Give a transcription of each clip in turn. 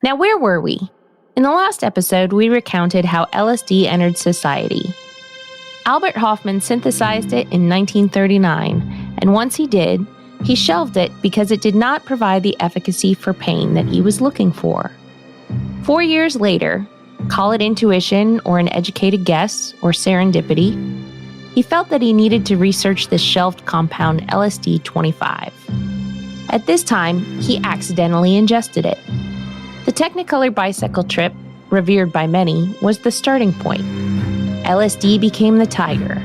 Now, where were we? In the last episode, we recounted how LSD entered society. Albert Hofmann synthesized it in 1939, and once he did, he shelved it because it did not provide the efficacy for pain that he was looking for. 4 years later, call it intuition or an educated guess or serendipity, he felt that he needed to research the shelved compound LSD-25. At this time, he accidentally ingested it. The Technicolor bicycle trip, revered by many, was the starting point. LSD became the tiger.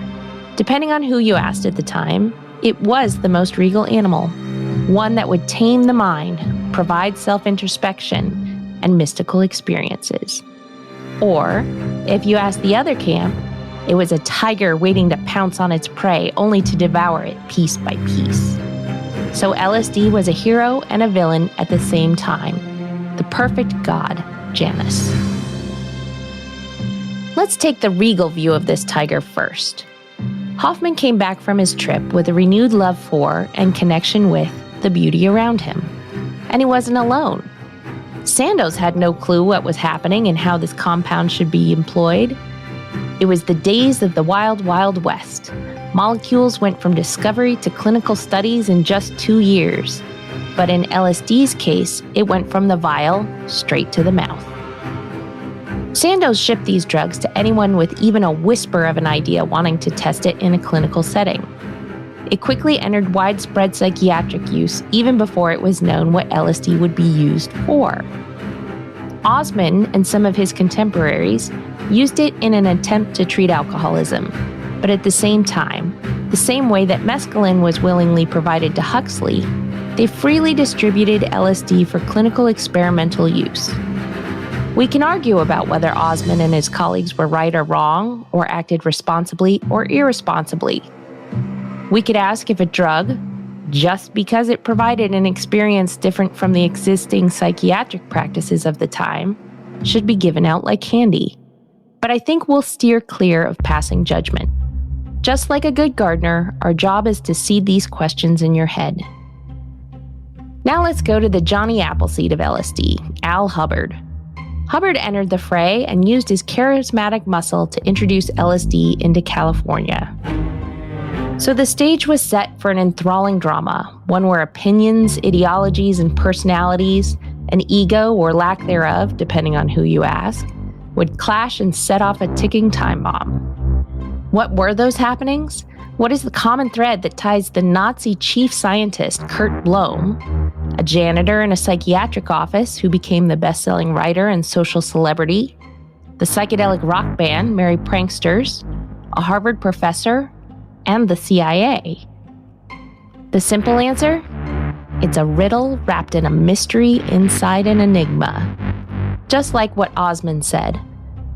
Depending on who you asked at the time, it was the most regal animal, one that would tame the mind, provide self-introspection, and mystical experiences. Or, if you asked the other camp, it was a tiger waiting to pounce on its prey only to devour it piece by piece. So LSD was a hero and a villain at the same time. The perfect god, Janus. Let's take the regal view of this tiger first. Hofmann came back from his trip with a renewed love for and connection with the beauty around him. And he wasn't alone. Sandoz had no clue what was happening and how this compound should be employed. It was the days of the wild, wild west. Molecules went from discovery to clinical studies in just 2 years. But in LSD's case, it went from the vial straight to the mouth. Sandoz shipped these drugs to anyone with even a whisper of an idea wanting to test it in a clinical setting. It quickly entered widespread psychiatric use even before it was known what LSD would be used for. Osman and some of his contemporaries used it in an attempt to treat alcoholism, but at the same time, the same way that mescaline was willingly provided to Huxley, they freely distributed LSD for clinical experimental use. We can argue about whether Osman and his colleagues were right or wrong, or acted responsibly or irresponsibly. We could ask if a drug, just because it provided an experience different from the existing psychiatric practices of the time, should be given out like candy. But I think we'll steer clear of passing judgment. Just like a good gardener, our job is to seed these questions in your head. Now let's go to the Johnny Appleseed of LSD, Al Hubbard. Hubbard entered the fray and used his charismatic muscle to introduce LSD into California. So the stage was set for an enthralling drama, one where opinions, ideologies, and personalities, an ego or lack thereof, depending on who you ask, would clash and set off a ticking time bomb. What were those happenings? What is the common thread that ties the Nazi chief scientist Kurt Blohm, a janitor in a psychiatric office who became the best-selling writer and social celebrity, the psychedelic rock band Merry Pranksters, a Harvard professor, and the CIA? The simple answer? It's a riddle wrapped in a mystery inside an enigma. Just like what Osman said,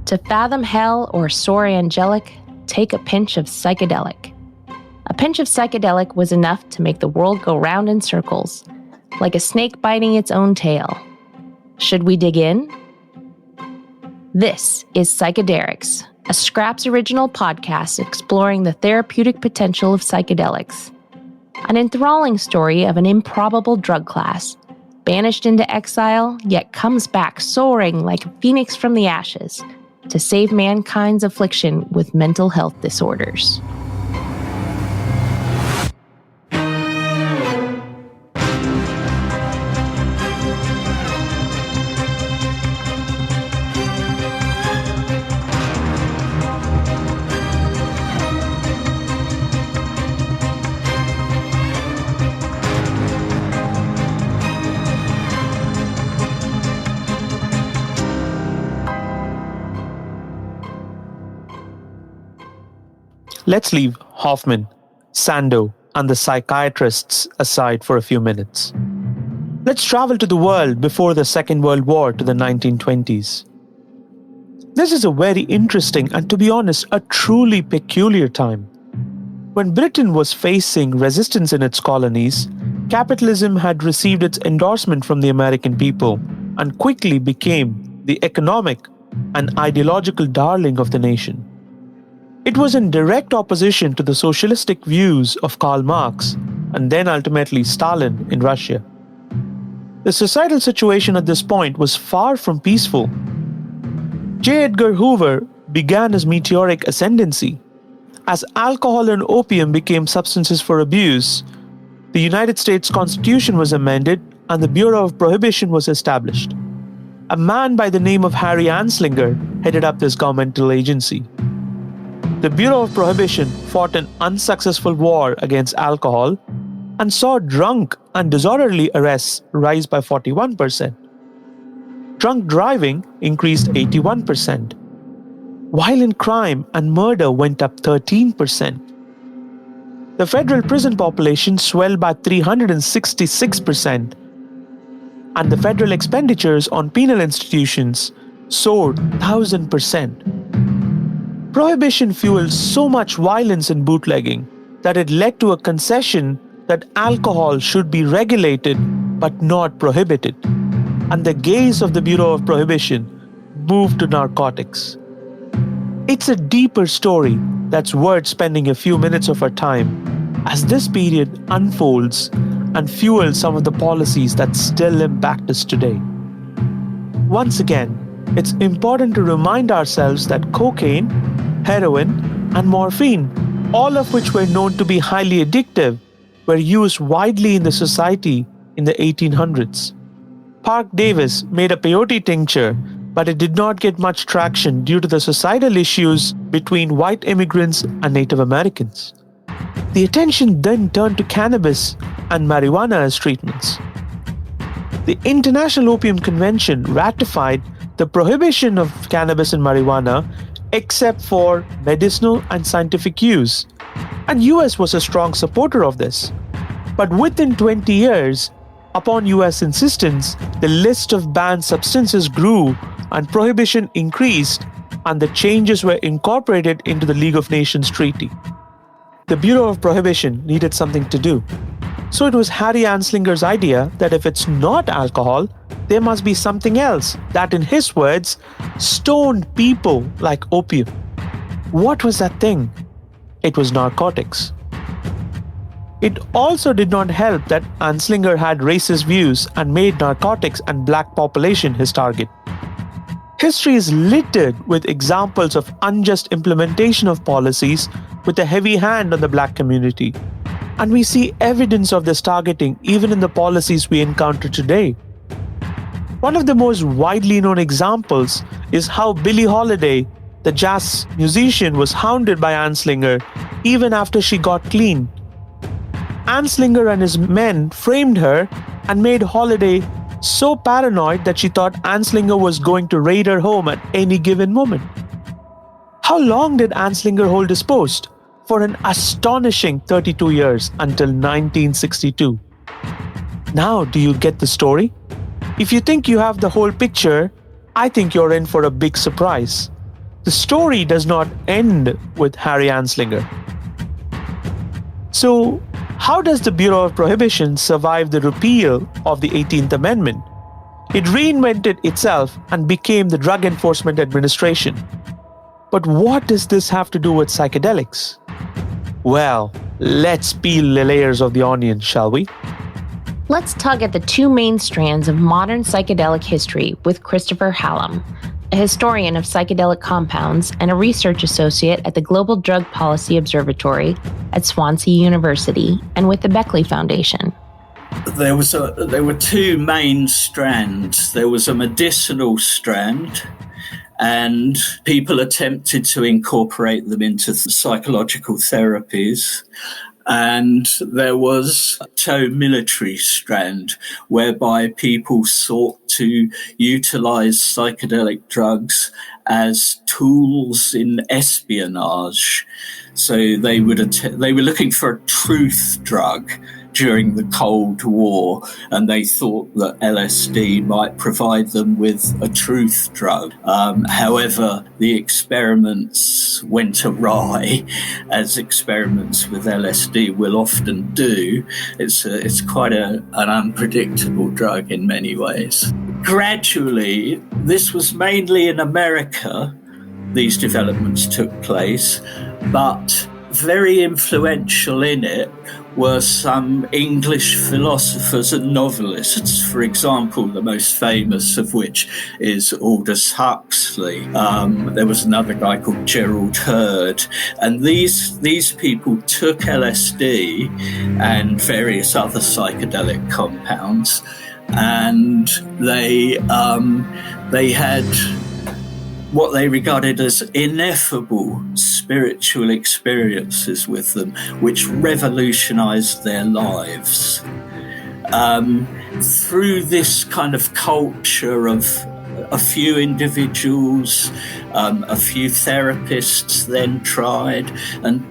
to fathom hell or soar angelic, take a pinch of psychedelic. A pinch of psychedelic was enough to make the world go round in circles, like a snake biting its own tail. Should we dig in? This is Psychedelics, a Scraps original podcast exploring the therapeutic potential of psychedelics. An enthralling story of an improbable drug class, banished into exile, yet comes back soaring like a phoenix from the ashes to save mankind's affliction with mental health disorders. Let's leave Hofmann, Sandoz, and the psychiatrists aside for a few minutes. Let's travel to the world before the Second World War to the 1920s. This is a very interesting and, to be honest, a truly peculiar time. When Britain was facing resistance in its colonies, capitalism had received its endorsement from the American people and quickly became the economic and ideological darling of the nation. It was in direct opposition to the socialistic views of Karl Marx and then ultimately Stalin in Russia. The societal situation at this point was far from peaceful. J. Edgar Hoover began his meteoric ascendancy. As alcohol and opium became substances for abuse, the United States Constitution was amended and the Bureau of Prohibition was established. A man by the name of Harry Anslinger headed up this governmental agency. The Bureau of Prohibition fought an unsuccessful war against alcohol and saw drunk and disorderly arrests rise by 41%. Drunk driving increased 81%. Violent crime and murder went up 13%. The federal prison population swelled by 366%. And the federal expenditures on penal institutions soared 1,000%. Prohibition fueled so much violence in bootlegging that it led to a concession that alcohol should be regulated but not prohibited. And the gaze of the Bureau of Prohibition moved to narcotics. It's a deeper story that's worth spending a few minutes of our time as this period unfolds and fuels some of the policies that still impact us today. Once again, it's important to remind ourselves that cocaine, heroin, and morphine, all of which were known to be highly addictive, were used widely in the society in the 1800s. Park Davis made a peyote tincture, but it did not get much traction due to the societal issues between white immigrants and Native Americans. The attention then turned to cannabis and marijuana as treatments. The International Opium Convention ratified the prohibition of cannabis and marijuana except for medicinal and scientific use, and US was a strong supporter of this. But within 20 years, upon US insistence, the list of banned substances grew and prohibition increased, and the changes were incorporated into the League of Nations Treaty. The Bureau of Prohibition needed something to do. So it was Harry Anslinger's idea that if it's not alcohol, there must be something else that, in his words, stoned people like opium. What was that thing? It was narcotics. It also did not help that Anslinger had racist views and made narcotics and black population his target. History is littered with examples of unjust implementation of policies with a heavy hand on the black community. And we see evidence of this targeting even in the policies we encounter today. One of the most widely known examples is how Billie Holiday, the jazz musician, was hounded by Anslinger even after she got clean. Anslinger and his men framed her and made Holiday so paranoid that she thought Anslinger was going to raid her home at any given moment. How long did Anslinger hold his post? For an astonishing 32 years until 1962. Now, do you get the story? If you think you have the whole picture, I think you're in for a big surprise. The story does not end with Harry Anslinger. So, how does the Bureau of Prohibition survive the repeal of the 18th Amendment? It reinvented itself and became the Drug Enforcement Administration. But what does this have to do with psychedelics? Well, let's peel the layers of the onion, shall we? Let's tug at the two main strands of modern psychedelic history with Christopher Hallam, a historian of psychedelic compounds and a research associate at the Global Drug Policy Observatory at Swansea University and with the Beckley Foundation. There were two main strands. There was a medicinal strand, and people attempted to incorporate them into psychological therapies. And there was a military strand whereby people sought to utilize psychedelic drugs as tools in espionage. So they were looking for a truth drug during the Cold War, and they thought that LSD might provide them with a truth drug. However, the experiments went awry, as experiments with LSD will often do. It's quite an unpredictable drug in many ways. Gradually, this was mainly in America, these developments took place, but very influential in it were some English philosophers and novelists, for example, the most famous of which is Aldous Huxley. There was another guy called Gerald Hurd, and these people took LSD and various other psychedelic compounds, and they had what they regarded as ineffable spiritual experiences with them, which revolutionized their lives. Through this kind of culture of a few individuals, a few therapists then tried, and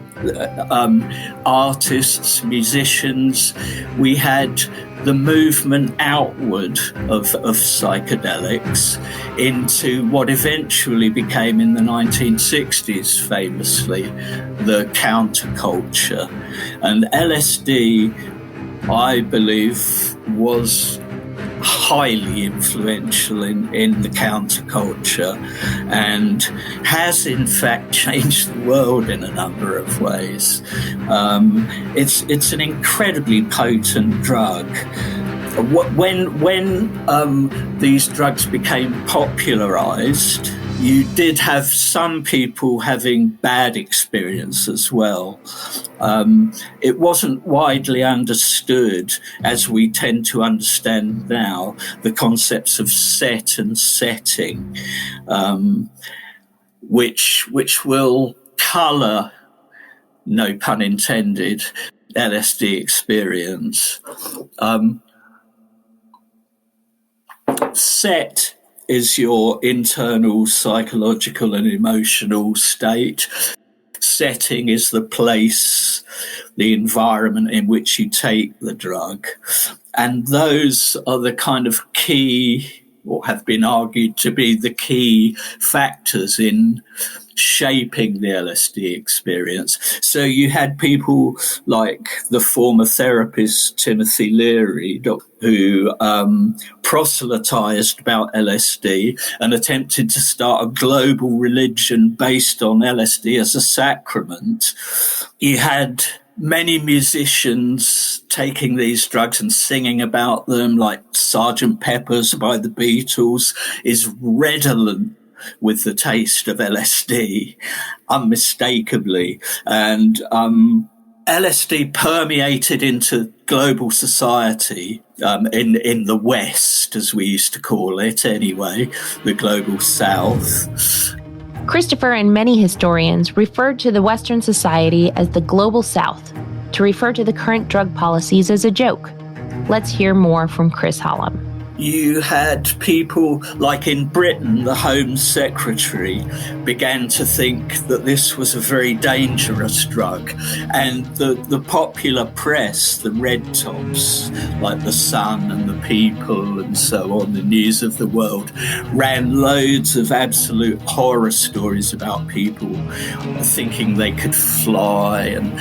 artists, musicians, we had the movement outward of psychedelics into what eventually became in the 1960s famously the counterculture. And LSD, I believe, was highly influential in the counterculture and has in fact changed the world in a number of ways. It's an incredibly potent drug. When these drugs became popularized, you did have some people having bad experience as well. It wasn't widely understood, as we tend to understand now, the concepts of set and setting, which will colour, no pun intended, LSD experience. Set is your internal psychological and emotional state. Setting is the place, the environment in which you take the drug. And those are the kind of key, or have been argued to be the key factors in shaping the LSD experience. So you had people like the former therapist Timothy Leary, who proselytized about LSD and attempted to start a global religion based on LSD as a sacrament. You had many musicians taking these drugs and singing about them, like Sgt. Pepper's by the Beatles is redolent with the taste of LSD, unmistakably. And LSD permeated into global society, in the West, as we used to call it anyway, the global South. Christopher and many historians referred to the Western society as the global South, to refer to the current drug policies as a joke. Let's hear more from Chris Hallam. You had people like in Britain, the Home Secretary began to think that this was a very dangerous drug. And the popular press, the red tops, like the Sun and the People and so on, the News of the World, ran loads of absolute horror stories about people thinking they could fly and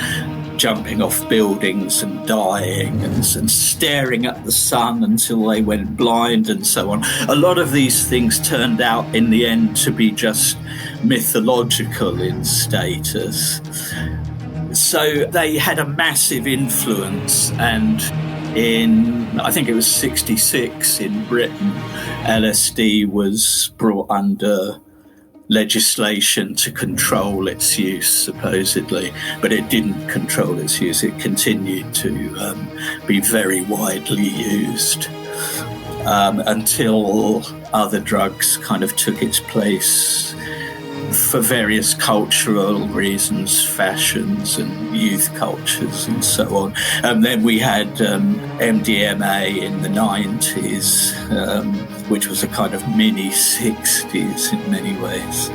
jumping off buildings and dying and staring at the sun until they went blind and so on. A lot of these things turned out in the end to be just mythological in status. So they had a massive influence, and in, I think it was 1966 in Britain, LSD was brought under legislation to control its use, supposedly, but it didn't control its use. It continued to be very widely used until other drugs kind of took its place for various cultural reasons, fashions and youth cultures and so on. And then we had MDMA in the 90s, which was a kind of mini 60s in many ways.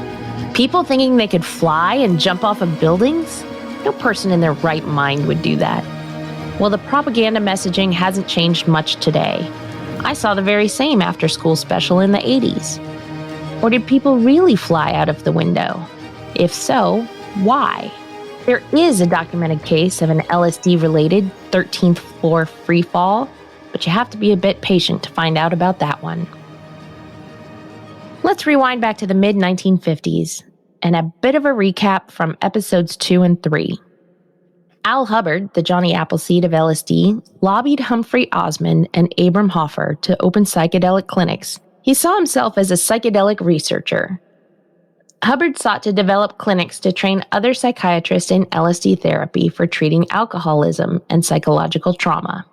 People thinking they could fly and jump off of buildings? No person in their right mind would do that. Well, the propaganda messaging hasn't changed much today. I saw the very same after-school special in the 80s. Or did people really fly out of the window? If so, why? There is a documented case of an LSD-related 13th floor free fall, but you have to be a bit patient to find out about that one. Let's rewind back to the mid-1950s and a bit of a recap from episodes 2 and 3. Al Hubbard, the Johnny Appleseed of LSD, lobbied Humphrey Osmond and Abram Hoffer to open psychedelic clinics. He saw himself as a psychedelic researcher. Hubbard sought to develop clinics to train other psychiatrists in LSD therapy for treating alcoholism and psychological trauma.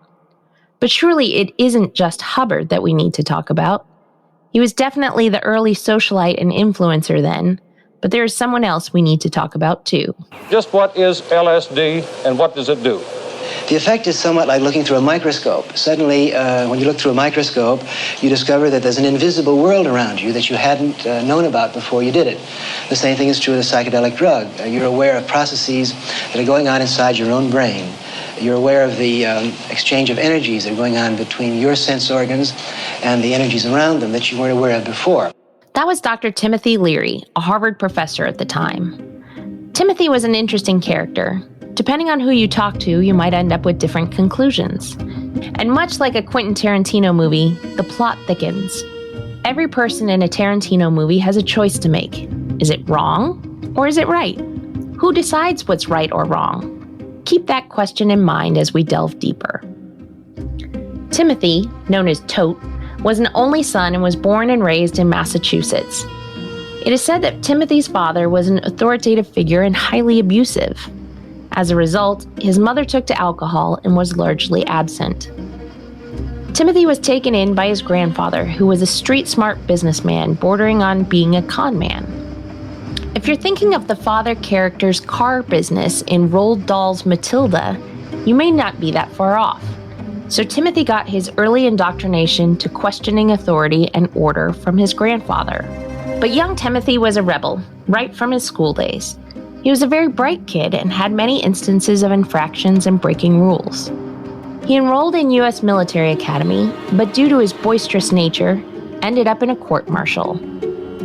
But surely it isn't just Hubbard that we need to talk about. He was definitely the early socialite and influencer then, but there is someone else we need to talk about too. Just what is LSD and what does it do? The effect is somewhat like looking through a microscope. Suddenly, when you look through a microscope, you discover that there's an invisible world around you that you hadn't known about before you did it. The same thing is true with a psychedelic drug. You're aware of processes that are going on inside your own brain. You're aware of the exchange of energies that are going on between your sense organs and the energies around them that you weren't aware of before. That was Dr. Timothy Leary, a Harvard professor at the time. Timothy was an interesting character. Depending on who you talk to, you might end up with different conclusions. And much like a Quentin Tarantino movie, the plot thickens. Every person in a Tarantino movie has a choice to make. Is it wrong or is it right? Who decides what's right or wrong? Keep that question in mind as we delve deeper. Timothy, known as Tote, was an only son and was born and raised in Massachusetts. It is said that Timothy's father was an authoritative figure and highly abusive. As a result, his mother took to alcohol and was largely absent. Timothy was taken in by his grandfather, who was a street-smart businessman bordering on being a con man. If you're thinking of the father character's car business in Roald Dahl's Matilda, you may not be that far off. So Timothy got his early indoctrination to questioning authority and order from his grandfather. But young Timothy was a rebel, right from his school days. He was a very bright kid and had many instances of infractions and breaking rules. He enrolled in U.S. Military Academy, but due to his boisterous nature, ended up in a court-martial.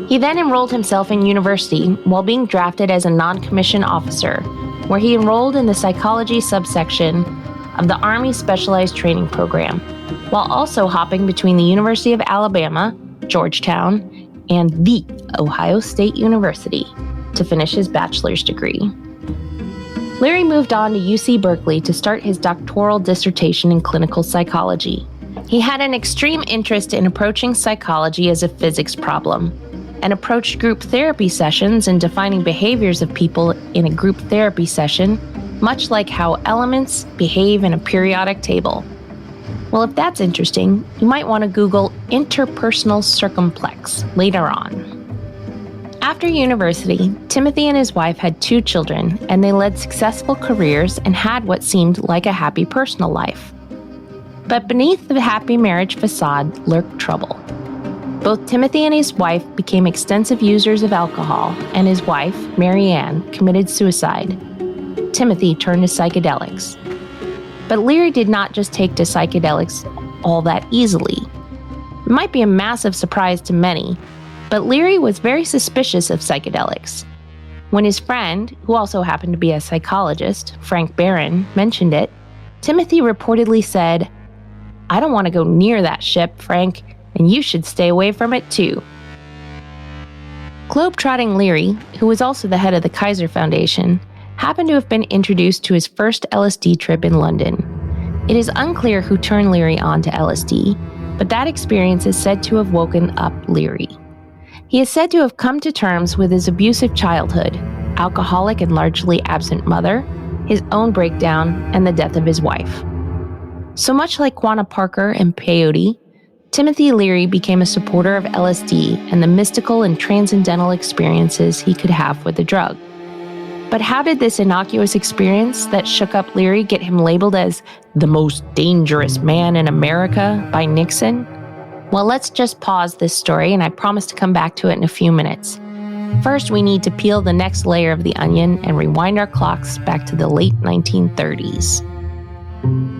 He then enrolled himself in university while being drafted as a non-commissioned officer, where he enrolled in the psychology subsection of the Army Specialized Training Program, while also hopping between the University of Alabama, Georgetown, and the Ohio State University to finish his bachelor's degree. Leary moved on to UC Berkeley to start his doctoral dissertation in clinical psychology. He had an extreme interest in approaching psychology as a physics problem, and approached group therapy sessions and defining behaviors of people in a group therapy session, much like how elements behave in a periodic table. Well, if that's interesting, you might want to Google interpersonal circumplex later on. After university, Timothy and his wife had 2 children, and they led successful careers and had what seemed like a happy personal life. But beneath the happy marriage facade lurked trouble. Both Timothy and his wife became extensive users of alcohol, and his wife, Mary Ann, committed suicide. Timothy turned to psychedelics. But Leary did not just take to psychedelics all that easily. It might be a massive surprise to many, but Leary was very suspicious of psychedelics. When his friend, who also happened to be a psychologist, Frank Barron, mentioned it, Timothy reportedly said, "I don't want to go near that ship, Frank, and you should stay away from it too." Globetrotting Leary, who was also the head of the Kaiser Foundation, happened to have been introduced to his first LSD trip in London. It is unclear who turned Leary on to LSD, but that experience is said to have woken up Leary. He is said to have come to terms with his abusive childhood, alcoholic and largely absent mother, his own breakdown, and the death of his wife. So much like Quanah Parker and peyote, Timothy Leary became a supporter of LSD and the mystical and transcendental experiences he could have with the drug. But how did this innocuous experience that shook up Leary get him labeled as the most dangerous man in America by Nixon? Well, let's just pause this story, and I promise to come back to it in a few minutes. First, we need to peel the next layer of the onion and rewind our clocks back to the late 1930s.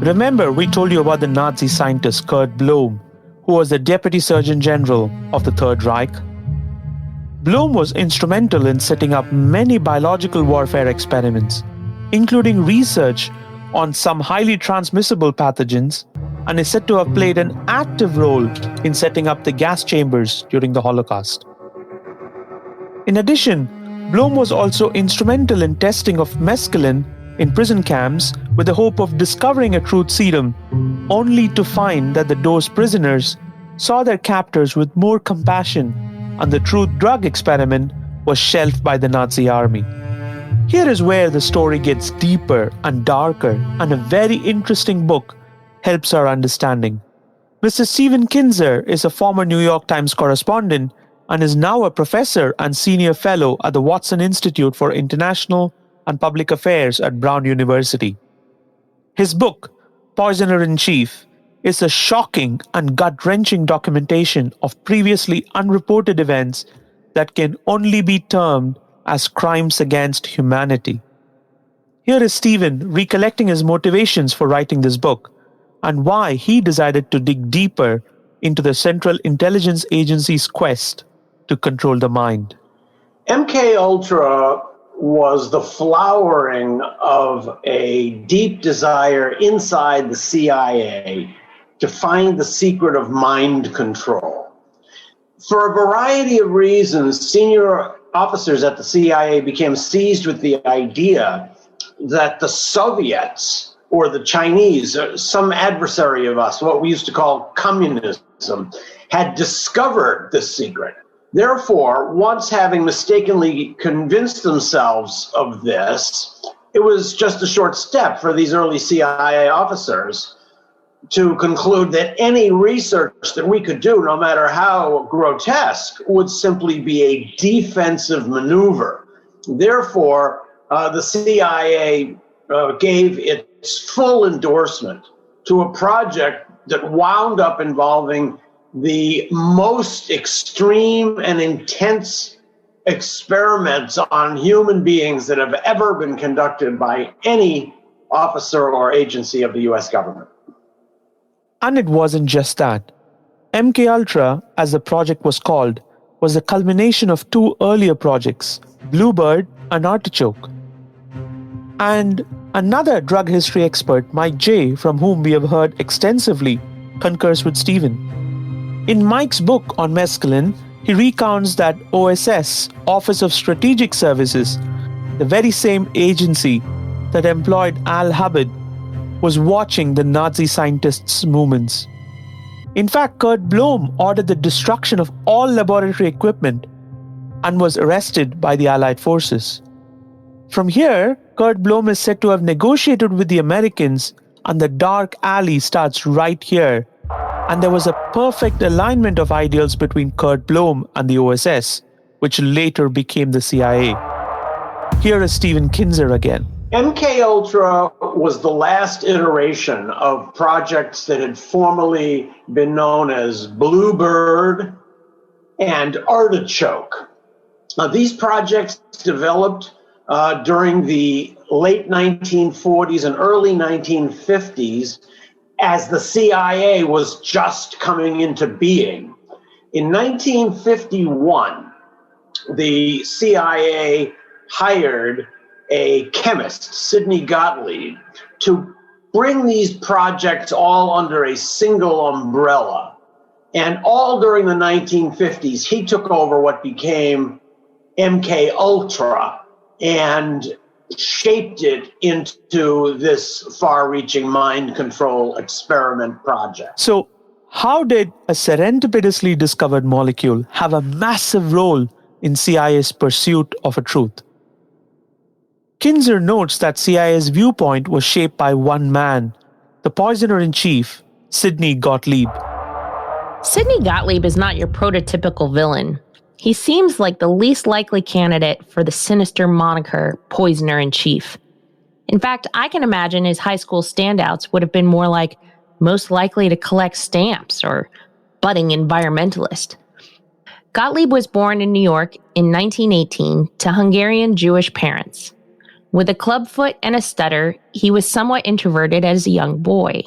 Remember, we told you about the Nazi scientist Kurt Blohm, who was the Deputy Surgeon General of the Third Reich. Blohm was instrumental in setting up many biological warfare experiments, including research on some highly transmissible pathogens, and is said to have played an active role in setting up the gas chambers during the Holocaust. In addition, Blohm was also instrumental in testing of mescaline in prison camps with the hope of discovering a truth serum, only to find that those prisoners saw their captors with more compassion, and the truth drug experiment was shelved by the Nazi army. Here is where the story gets deeper and darker, and a very interesting book helps our understanding. Mr. Stephen Kinzer is a former New York Times correspondent and is now a professor and senior fellow at the Watson Institute for International and Public Affairs at Brown University. His book, Poisoner in Chief, is a shocking and gut-wrenching documentation of previously unreported events that can only be termed as crimes against humanity. Here is Stephen recollecting his motivations for writing this book and why he decided to dig deeper into the Central Intelligence Agency's quest to control the mind. MK Ultra was the flowering of a deep desire inside the CIA to find the secret of mind control. For a variety of reasons, senior officers at the CIA became seized with the idea that the Soviets or the Chinese, some adversary of us, what we used to call communism, had discovered this secret. Therefore, once having mistakenly convinced themselves of this, it was just a short step for these early CIA officers to conclude that any research that we could do, no matter how grotesque, would simply be a defensive maneuver. Therefore, the CIA gave its full endorsement to a project that wound up involving the most extreme and intense experiments on human beings that have ever been conducted by any officer or agency of the US government. And it wasn't just that. MK Ultra, as the project was called, was the culmination of two earlier projects, Bluebird and Artichoke. And another drug history expert, Mike J., from whom we have heard extensively, concurs with Stephen. In Mike's book on mescaline, he recounts that OSS, Office of Strategic Services, the very same agency that employed Al Hubbard, was watching the Nazi scientists' movements. In fact, Kurt Blohm ordered the destruction of all laboratory equipment and was arrested by the Allied forces. From here, Kurt Blohm is said to have negotiated with the Americans, and the dark alley starts right here. And there was a perfect alignment of ideals between Kurt Blohm and the OSS, which later became the CIA. Here is Stephen Kinzer again. MK Ultra was the last iteration of projects that had formerly been known as Bluebird and Artichoke. These projects developed during the late 1940s and early 1950s as the CIA was just coming into being. In 1951, the CIA hired a chemist, Syndey Gottlieb, to bring these projects all under a single umbrella. And all during the 1950s, he took over what became MK Ultra and shaped it into this far-reaching mind control experiment project. So, how did a serendipitously discovered molecule have a massive role in CIA's pursuit of a truth? Kinzer notes that CIA's viewpoint was shaped by one man, the poisoner-in-chief, Syndey Gottlieb. Syndey Gottlieb is not your prototypical villain. He seems like the least likely candidate for the sinister moniker Poisoner-in-Chief. In fact, I can imagine his high school standouts would have been more like most likely to collect stamps or budding environmentalist. Gottlieb was born in New York in 1918 to Hungarian Jewish parents. With a clubfoot and a stutter, he was somewhat introverted as a young boy.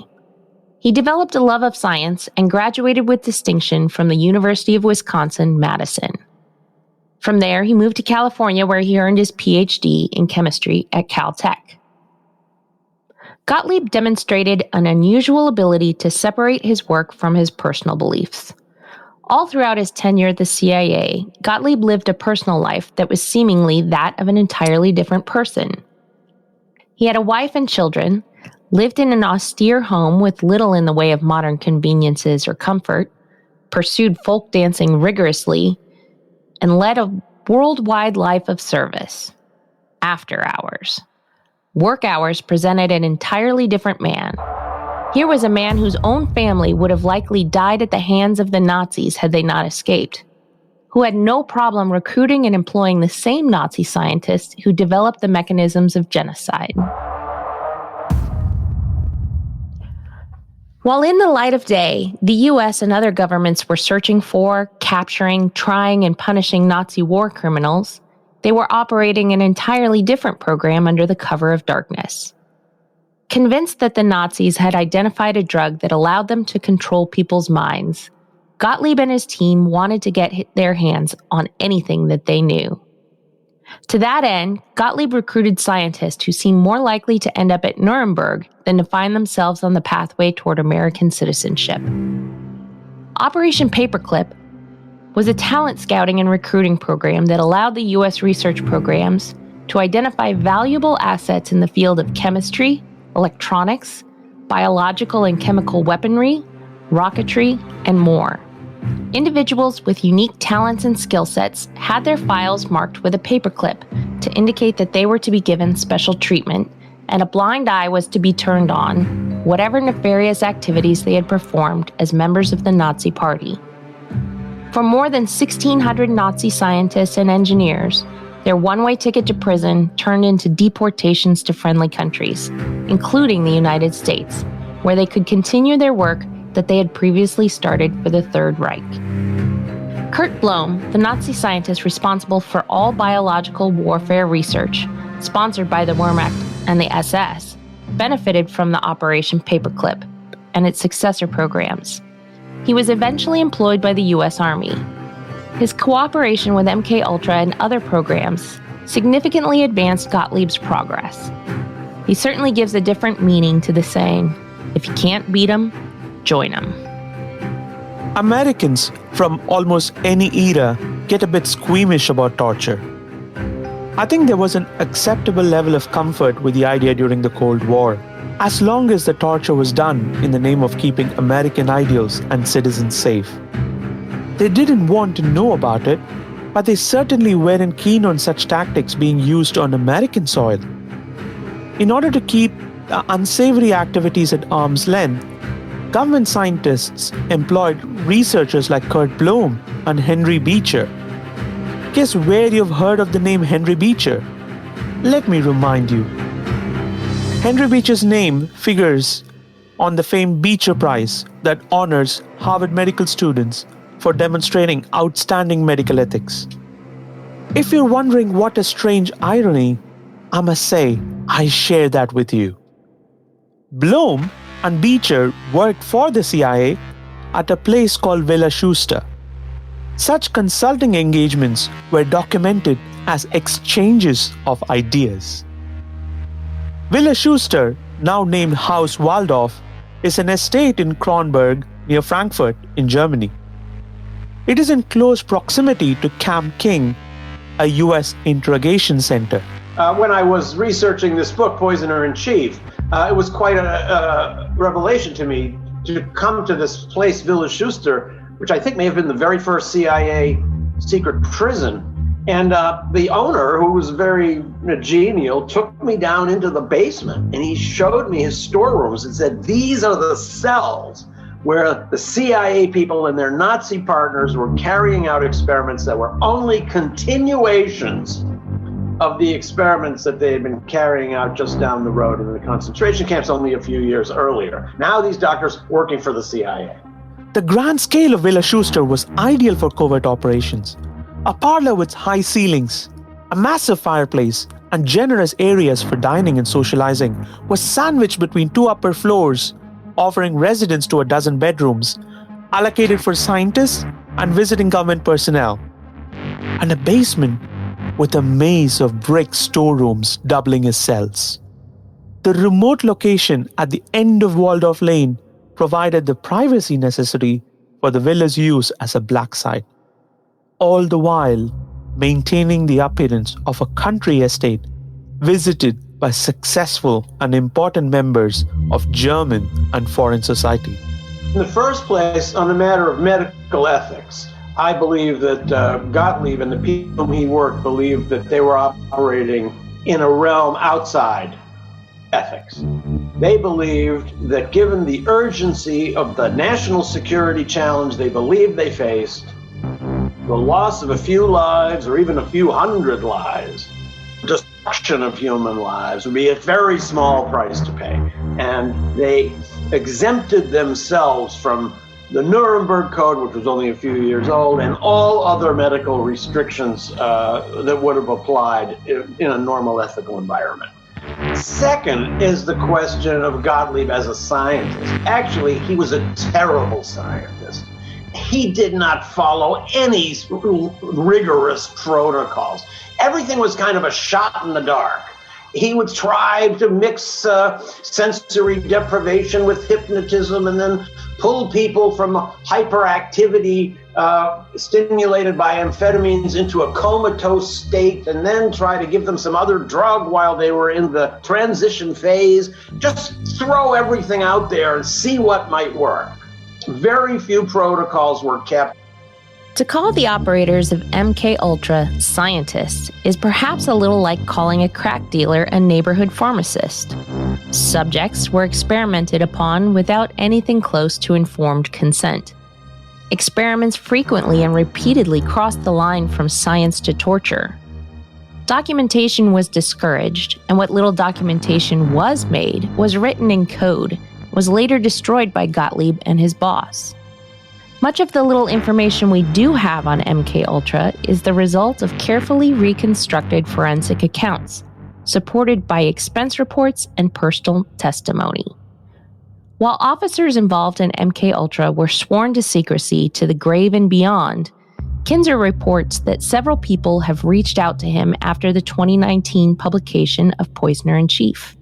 He developed a love of science and graduated with distinction from the University of Wisconsin-Madison. From there, he moved to California, where he earned his PhD in chemistry at Caltech. Gottlieb demonstrated an unusual ability to separate his work from his personal beliefs. All throughout his tenure at the CIA, Gottlieb lived a personal life that was seemingly that of an entirely different person. He had a wife and children, lived in an austere home with little in the way of modern conveniences or comfort, pursued folk dancing rigorously, and led a worldwide life of service. After hours. Work hours presented an entirely different man. Here was a man whose own family would have likely died at the hands of the Nazis had they not escaped, who had no problem recruiting and employing the same Nazi scientists who developed the mechanisms of genocide. While in the light of day, the US and other governments were searching for, capturing, trying, and punishing Nazi war criminals, they were operating an entirely different program under the cover of darkness. Convinced that the Nazis had identified a drug that allowed them to control people's minds, Gottlieb and his team wanted to get their hands on anything that they knew. To that end, Gottlieb recruited scientists who seemed more likely to end up at Nuremberg than to find themselves on the pathway toward American citizenship. Operation Paperclip was a talent scouting and recruiting program that allowed the U.S. research programs to identify valuable assets in the field of chemistry, electronics, biological and chemical weaponry, rocketry, and more. Individuals with unique talents and skill sets had their files marked with a paperclip to indicate that they were to be given special treatment, and a blind eye was to be turned on whatever nefarious activities they had performed as members of the Nazi Party. For more than 1,600 Nazi scientists and engineers, their one-way ticket to prison turned into deportations to friendly countries, including the United States, where they could continue their work that they had previously started for the Third Reich. Kurt Blome, the Nazi scientist responsible for all biological warfare research, sponsored by the Wehrmacht and the SS, benefited from the Operation Paperclip and its successor programs. He was eventually employed by the U.S. Army. His cooperation with MKUltra and other programs significantly advanced Gottlieb's progress. He certainly gives a different meaning to the saying, if you can't beat 'em, join 'em. Americans from almost any era get a bit squeamish about torture. I think there was an acceptable level of comfort with the idea during the Cold War, as long as the torture was done in the name of keeping American ideals and citizens safe. They didn't want to know about it, but they certainly weren't keen on such tactics being used on American soil. In order to keep unsavory activities at arm's length, government scientists employed researchers like Kurt Blome and Henry Beecher. Guess where you've heard of the name Henry Beecher? Let me remind you. Henry Beecher's name figures on the famed Beecher Prize that honors Harvard medical students for demonstrating outstanding medical ethics. If you're wondering what a strange irony, I must say, I share that with you. Blome and Beecher worked for the CIA at a place called Villa Schuster. Such consulting engagements were documented as exchanges of ideas. Villa Schuster, now named Haus Waldorf, is an estate in Kronberg near Frankfurt in Germany. It is in close proximity to Camp King, a US interrogation center. When I was researching this book, Poisoner in Chief, it was quite a revelation to me to come to this place, Villa Schuster, which I think may have been the very first CIA secret prison. And the owner, who was very genial, took me down into the basement and he showed me his storerooms and said, these are the cells where the CIA people and their Nazi partners were carrying out experiments that were only continuations of the experiments that they had been carrying out just down the road in the concentration camps only a few years earlier. Now these doctors working for the CIA. The grand scale of Villa Schuster was ideal for covert operations. A parlor with high ceilings, a massive fireplace, and generous areas for dining and socializing was sandwiched between two upper floors, offering residence to a dozen bedrooms, allocated for scientists and visiting government personnel, and a basement with a maze of brick storerooms doubling as cells. The remote location at the end of Waldorf Lane provided the privacy necessary for the villa's use as a black site, all the while maintaining the appearance of a country estate visited by successful and important members of German and foreign society. In the first place, on the matter of medical ethics, I believe that Gottlieb and the people whom he worked believed that they were operating in a realm outside ethics. They believed that given the urgency of the national security challenge they believed they faced, the loss of a few lives or even a few hundred lives, destruction of human lives would be a very small price to pay. And they exempted themselves from the Nuremberg Code, which was only a few years old, and all other medical restrictions that would have applied in a normal ethical environment. Second is the question of Gottlieb as a scientist. Actually, he was a terrible scientist. He did not follow any rigorous protocols. Everything was kind of a shot in the dark. He would try to mix sensory deprivation with hypnotism and then pull people from hyperactivity stimulated by amphetamines into a comatose state and then try to give them some other drug while they were in the transition phase. Just throw everything out there and see what might work. Very few protocols were kept. To call the operators of MK Ultra scientists is perhaps a little like calling a crack dealer a neighborhood pharmacist. Subjects were experimented upon without anything close to informed consent. Experiments frequently and repeatedly crossed the line from science to torture. Documentation was discouraged, and what little documentation was made was written in code, was later destroyed by Gottlieb and his boss. Much of the little information we do have on MK Ultra is the result of carefully reconstructed forensic accounts, supported by expense reports and personal testimony. While officers involved in MK Ultra were sworn to secrecy to the grave and beyond, Kinzer reports that several people have reached out to him after the 2019 publication of Poisoner in Chief.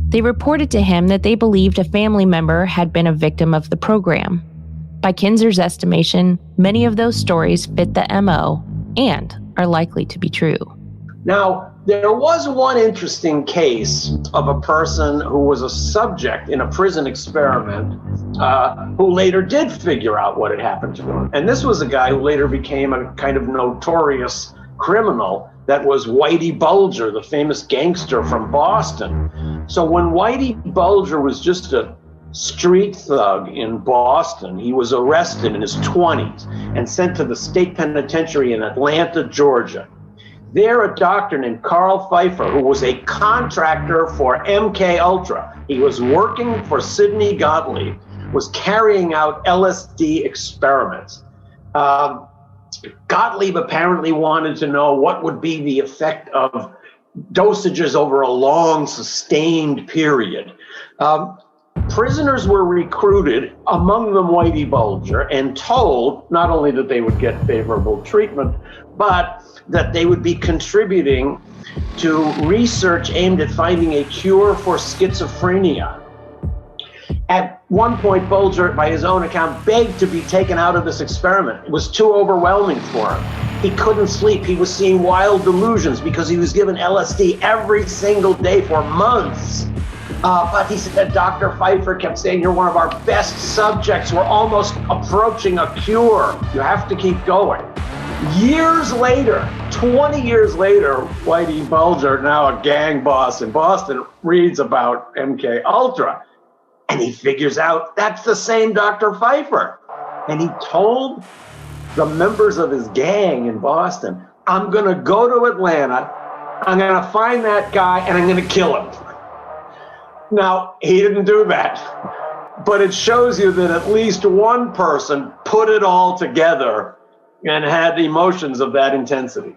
They reported to him that they believed a family member had been a victim of the program. By Kinzer's estimation, many of those stories fit the MO and are likely to be true. Now, there was one interesting case of a person who was a subject in a prison experiment who later did figure out what had happened to him. And this was a guy who later became a kind of notorious criminal. That was Whitey Bulger, the famous gangster from Boston. So when Whitey Bulger was just a street thug in Boston, he was arrested in his 20s and sent to the state penitentiary in Atlanta, Georgia. There, a doctor named Carl Pfeiffer, who was a contractor for MK Ultra, he was working for Syndey Gottlieb, was carrying out LSD experiments. Gottlieb apparently wanted to know what would be the effect of dosages over a long, sustained period. Prisoners were recruited, among them Whitey Bulger, and told not only that they would get favorable treatment, but that they would be contributing to research aimed at finding a cure for schizophrenia. At one point, Bulger, by his own account, begged to be taken out of this experiment. It was too overwhelming for him. He couldn't sleep. He was seeing wild delusions because he was given LSD every single day for months. But he said, Dr. Pfeiffer kept saying, you're one of our best subjects. We're almost approaching a cure. You have to keep going. Years later, 20 years later, Whitey Bulger, now a gang boss in Boston, reads about MK Ultra. And he figures out that's the same Dr. Pfeiffer. And he told the members of his gang in Boston, I'm going to go to Atlanta, I'm going to find that guy, and I'm going to kill him. Now, he didn't do that, but it shows you that at least one person put it all together and had emotions of that intensity.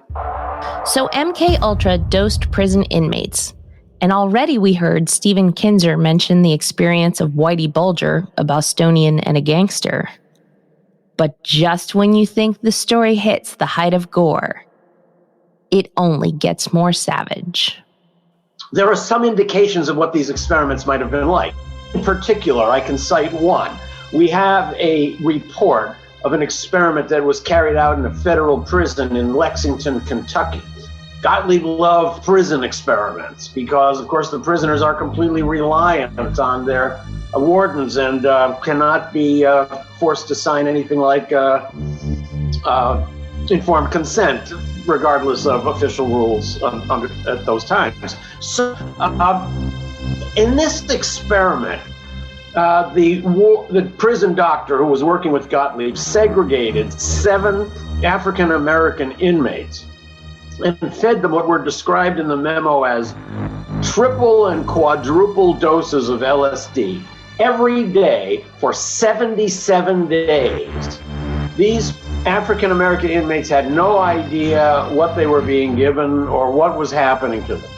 So MK Ultra dosed prison inmates. And already we heard Stephen Kinzer mention the experience of Whitey Bulger, a Bostonian and a gangster. But just when you think the story hits the height of gore, it only gets more savage. There are some indications of what these experiments might have been like. In particular, I can cite one. We have a report of an experiment that was carried out in a federal prison in Lexington, Kentucky. Gottlieb loved prison experiments because, of course, the prisoners are completely reliant on their wardens and cannot be forced to sign anything like informed consent, regardless of official rules at those times. So, in this experiment, the prison doctor who was working with Gottlieb segregated 7 African-American inmates and fed them what were described in the memo as triple and quadruple doses of LSD every day for 77 days. These African-American inmates had no idea what they were being given or what was happening to them.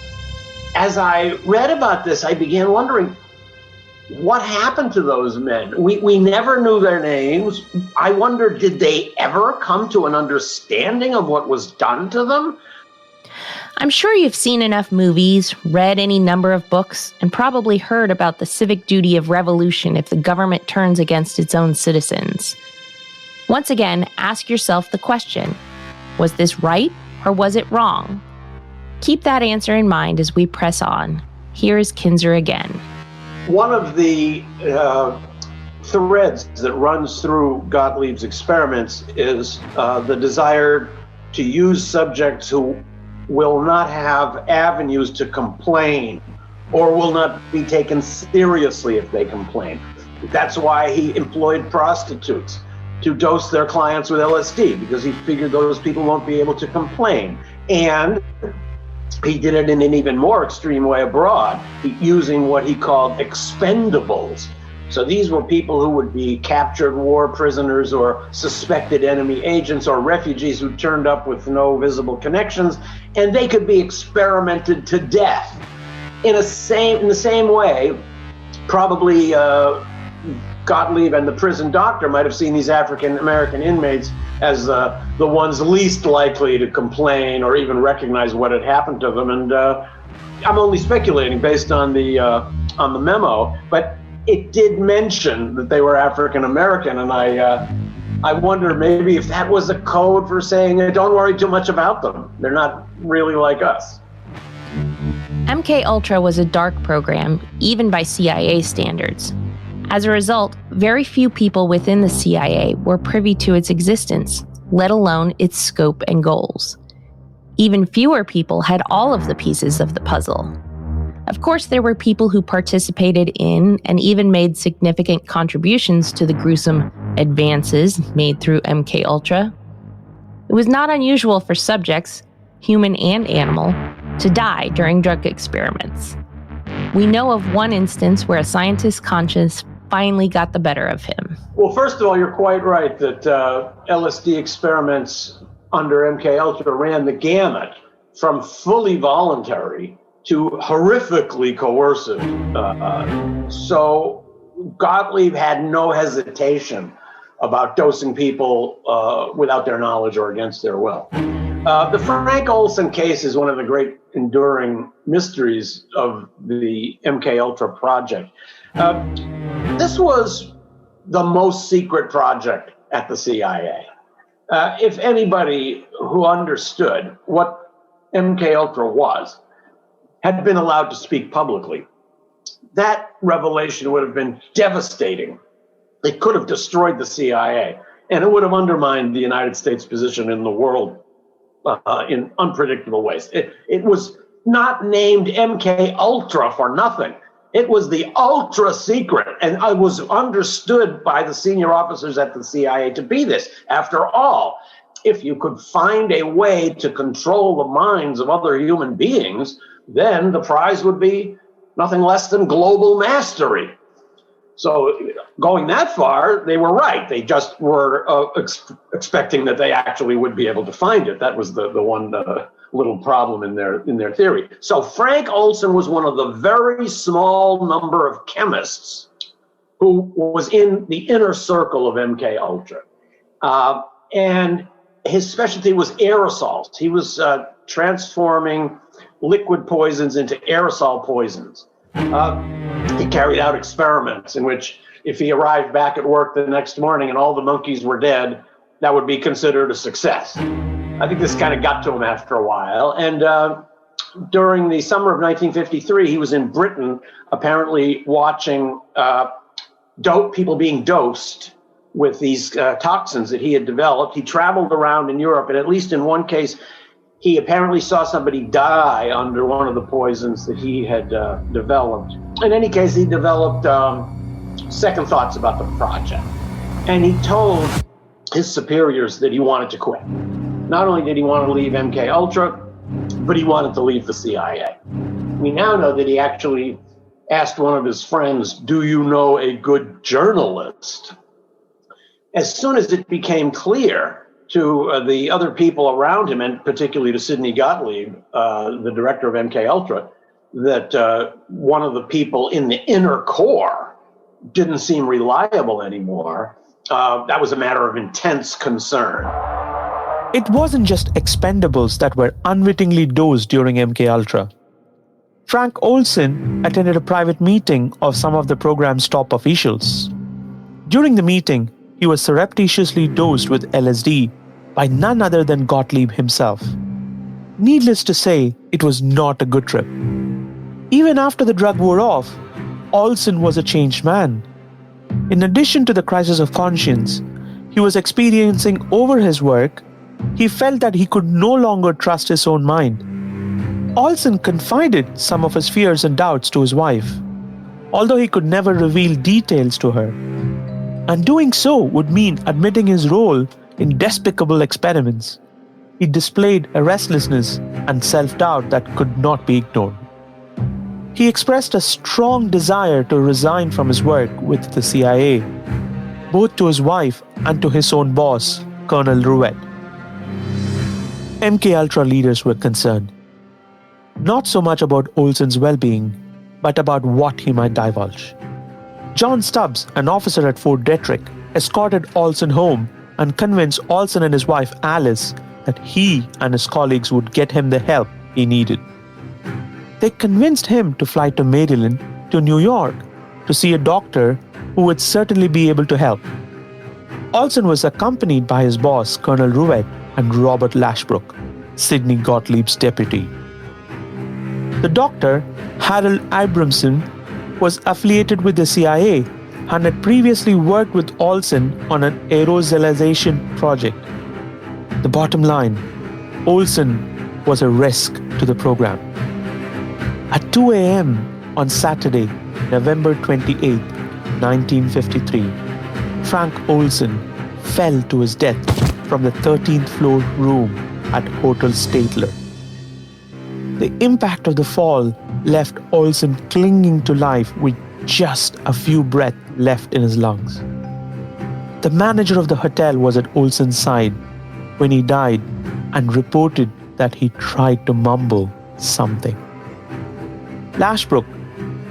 As I read about this, I began wondering, what happened to those men? We never knew their names. I wonder, did they ever come to an understanding of what was done to them? I'm sure you've seen enough movies, read any number of books, and probably heard about the civic duty of revolution if the government turns against its own citizens. Once again, ask yourself the question, was this right or was it wrong? Keep that answer in mind as we press on. Here is Kinzer again. One of the threads that runs through Gottlieb's experiments is the desire to use subjects who will not have avenues to complain or will not be taken seriously if they complain. That's why he employed prostitutes to dose their clients with LSD, because he figured those people won't be able to complain. And he did it in an even more extreme way abroad, using what he called expendables. So these were people who would be captured war prisoners or suspected enemy agents or refugees who turned up with no visible connections, and they could be experimented to death. In the same way, probably Gottlieb and the prison doctor might have seen these African-American inmates as the ones least likely to complain or even recognize what had happened to them. And I'm only speculating based on the memo, but it did mention that they were African-American, and I wonder maybe if that was a code for saying, don't worry too much about them. They're not really like us. MKUltra was a dark program, even by CIA standards. As a result, very few people within the CIA were privy to its existence, let alone its scope and goals. Even fewer people had all of the pieces of the puzzle. Of course, there were people who participated in and even made significant contributions to the gruesome advances made through MKUltra. It was not unusual for subjects, human and animal, to die during drug experiments. We know of one instance where a scientist's conscience finally got the better of him. Well, first of all, you're quite right that LSD experiments under MKUltra ran the gamut from fully voluntary to horrifically coercive. So Gottlieb had no hesitation about dosing people without their knowledge or against their will. The Frank Olson case is one of the great enduring mysteries of the MKUltra project. This was the most secret project at the CIA. If anybody who understood what MKUltra was had been allowed to speak publicly, that revelation would have been devastating. It could have destroyed the CIA, and it would have undermined the United States' position in the world in unpredictable ways. It was not named MKUltra for nothing. It was the ultra secret, and it was understood by the senior officers at the CIA to be this. After all, if you could find a way to control the minds of other human beings, then the prize would be nothing less than global mastery. So going that far, they were right. They just were expecting that they actually would be able to find it. That was the one little problem in their theory. So Frank Olson was one of the very small number of chemists who was in the inner circle of MKUltra. And his specialty was aerosols. He was transforming liquid poisons into aerosol poisons. He carried out experiments in which if he arrived back at work the next morning and all the monkeys were dead, that would be considered a success. I think this kind of got to him after a while. And during the summer of 1953, he was in Britain, apparently watching people being dosed with these toxins that he had developed. He traveled around in Europe, and at least in one case, he apparently saw somebody die under one of the poisons that he had developed. In any case, he developed second thoughts about the project. And he told his superiors that he wanted to quit. Not only did he want to leave MK Ultra, but he wanted to leave the CIA. We now know that he actually asked one of his friends, "Do you know a good journalist?" As soon as it became clear to the other people around him, and particularly to Syndey Gottlieb, the director of MK Ultra, that one of the people in the inner core didn't seem reliable anymore, that was a matter of intense concern. It wasn't just expendables that were unwittingly dosed during MK Ultra. Frank Olson attended a private meeting of some of the program's top officials. During the meeting, he was surreptitiously dosed with LSD by none other than Gottlieb himself. Needless to say, it was not a good trip. Even after the drug wore off, Olson was a changed man. In addition to the crisis of conscience he was experiencing over his work, he felt that he could no longer trust his own mind. Olson confided some of his fears and doubts to his wife, although he could never reveal details to her. And doing so would mean admitting his role in despicable experiments. He displayed a restlessness and self-doubt that could not be ignored. He expressed a strong desire to resign from his work with the CIA, both to his wife and to his own boss, Colonel Rouet. MK Ultra leaders were concerned, not so much about Olson's well-being, but about what he might divulge. John Stubbs, an officer at Fort Detrick, escorted Olson home and convinced Olson and his wife Alice that he and his colleagues would get him the help he needed. They convinced him to fly to Maryland, to New York, to see a doctor who would certainly be able to help. Olson was accompanied by his boss, Colonel Rouet, and Robert Lashbrook, Syndey Gottlieb's deputy. The doctor, Harold Abramson, was affiliated with the CIA and had previously worked with Olson on an aerosolization project. The bottom line, Olson was a risk to the program. At 2 a.m. on Saturday, November 28, 1953, Frank Olson fell to his death from the 13th floor room at Hotel Statler. The impact of the fall left Olson clinging to life with just a few breaths left in his lungs. The manager of the hotel was at Olson's side when he died and reported that he tried to mumble something. Lashbrook,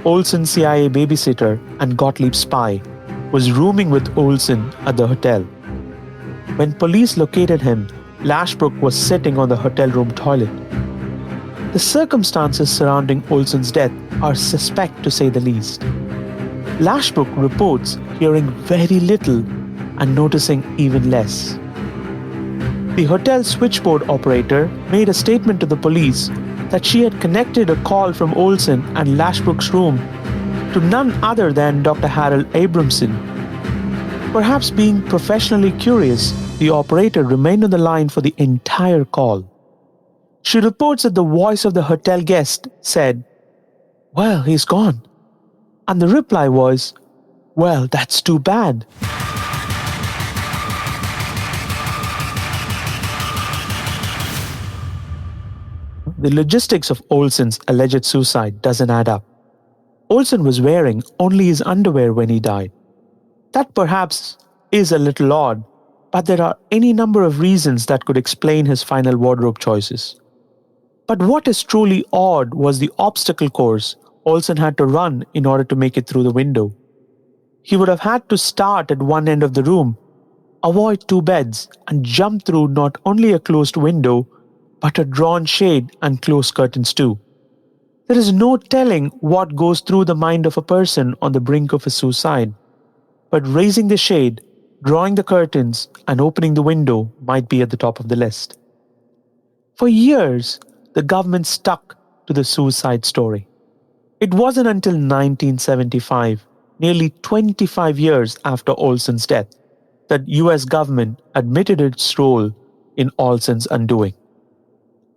Olson's CIA babysitter and Gottlieb's spy, was rooming with Olson at the hotel. When police located him, Lashbrook was sitting on the hotel room toilet. The circumstances surrounding Olson's death are suspect to say the least. Lashbrook reports hearing very little and noticing even less. The hotel switchboard operator made a statement to the police that she had connected a call from Olson and Lashbrook's room to none other than Dr. Harold Abramson. Perhaps being professionally curious, the operator remained on the line for the entire call. She reports that the voice of the hotel guest said, "Well, he's gone." And the reply was, "Well, that's too bad." The logistics of Olson's alleged suicide doesn't add up. Olson was wearing only his underwear when he died. That perhaps is a little odd, but there are any number of reasons that could explain his final wardrobe choices. But what is truly odd was the obstacle course Olson had to run in order to make it through the window. He would have had to start at one end of the room, avoid two beds, and jump through not only a closed window, but a drawn shade and closed curtains too. There is no telling what goes through the mind of a person on the brink of a suicide, but raising the shade, drawing the curtains, and opening the window might be at the top of the list. For years, the government stuck to the suicide story. It wasn't until 1975, nearly 25 years after Olson's death, that US government admitted its role in Olson's undoing.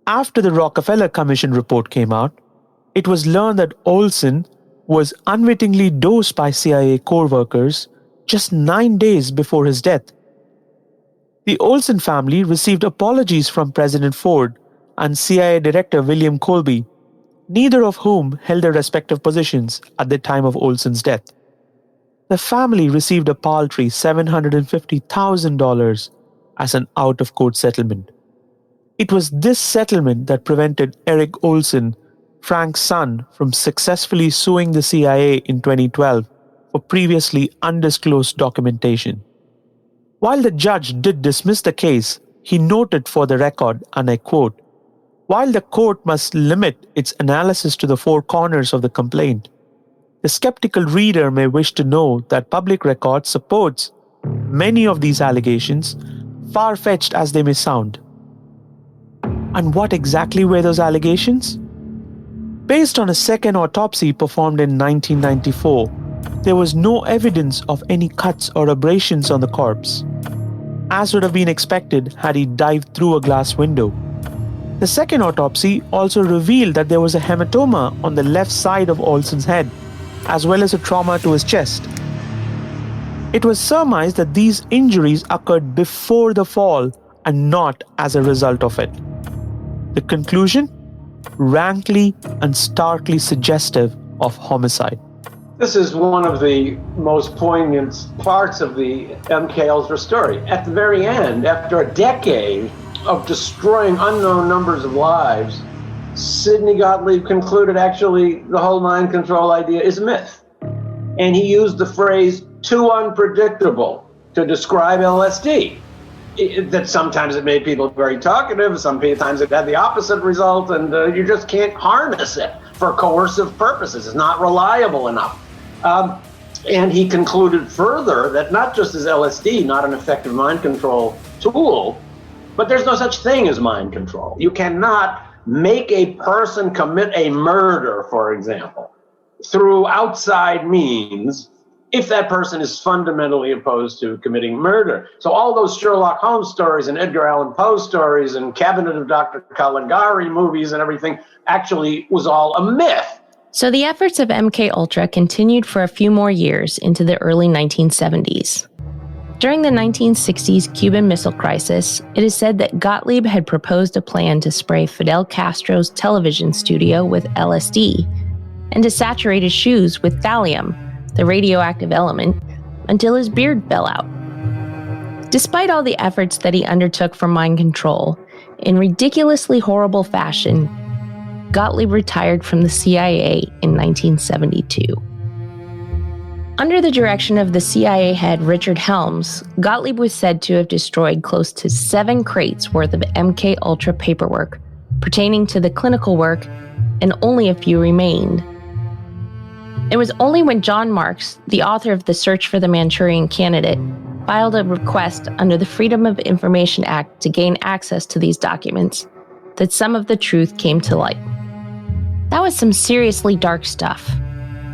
After the Rockefeller Commission report came out, it was learned that Olson was unwittingly dosed by CIA core workers just 9 days before his death. The Olson family received apologies from President Ford and CIA Director William Colby, neither of whom held their respective positions at the time of Olson's death. The family received a paltry $750,000 as an out-of-court settlement. It was this settlement that prevented Eric Olson, Frank's son, from successfully suing the CIA in 2012 for previously undisclosed documentation. While the judge did dismiss the case, he noted for the record, and I quote, "While the court must limit its analysis to the four corners of the complaint, the skeptical reader may wish to know that public record supports many of these allegations, far-fetched as they may sound." And what exactly were those allegations? Based on a second autopsy performed in 1994, there was no evidence of any cuts or abrasions on the corpse, as would have been expected had he dived through a glass window. The second autopsy also revealed that there was a hematoma on the left side of Olson's head, as well as a trauma to his chest. It was surmised that these injuries occurred before the fall and not as a result of it. The conclusion? Rankly and starkly suggestive of homicide. This is one of the most poignant parts of the MK Ultra story. At the very end, after a decade of destroying unknown numbers of lives, Syndey Gottlieb concluded actually the whole mind control idea is a myth. And he used the phrase too unpredictable to describe LSD. That sometimes it made people very talkative, sometimes it had the opposite result, and you just can't harness it for coercive purposes. It's not reliable enough. And he concluded further that not just is LSD not an effective mind control tool, but there's no such thing as mind control. You cannot make a person commit a murder, for example, through outside means if that person is fundamentally opposed to committing murder. So all those Sherlock Holmes stories and Edgar Allan Poe stories and Cabinet of Dr. Caligari movies and everything actually was all a myth. So the efforts of MK Ultra continued for a few more years into the early 1970s. During the 1960s Cuban Missile Crisis, it is said that Gottlieb had proposed a plan to spray Fidel Castro's television studio with LSD and to saturate his shoes with thallium, the radioactive element, until his beard fell out. Despite all the efforts that he undertook for mind control, in ridiculously horrible fashion, Gottlieb retired from the CIA in 1972. Under the direction of the CIA head Richard Helms, Gottlieb was said to have destroyed close to 7 crates worth of MK Ultra paperwork pertaining to the clinical work, and only a few remained. It was only when John Marks, the author of The Search for the Manchurian Candidate, filed a request under the Freedom of Information Act to gain access to these documents that some of the truth came to light. That was some seriously dark stuff.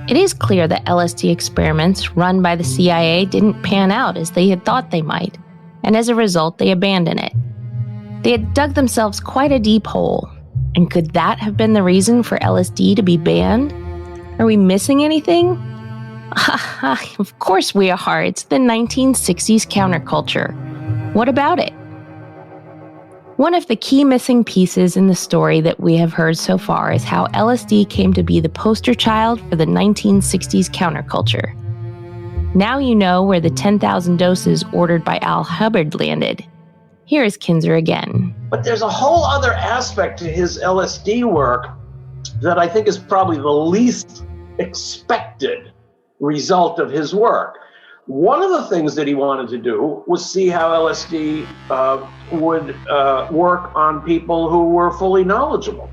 It is clear that LSD experiments run by the CIA didn't pan out as they had thought they might, and as a result, they abandoned it. They had dug themselves quite a deep hole, and could that have been the reason for LSD to be banned? Are we missing anything? Of course we are. It's the 1960s counterculture. What about it? One of the key missing pieces in the story that we have heard so far is how LSD came to be the poster child for the 1960s counterculture. Now you know where the 10,000 doses ordered by Al Hubbard landed. Here is Kinzer again. But there's a whole other aspect to his LSD work that I think is probably the least expected result of his work. One of the things that he wanted to do was see how LSD would work on people who were fully knowledgeable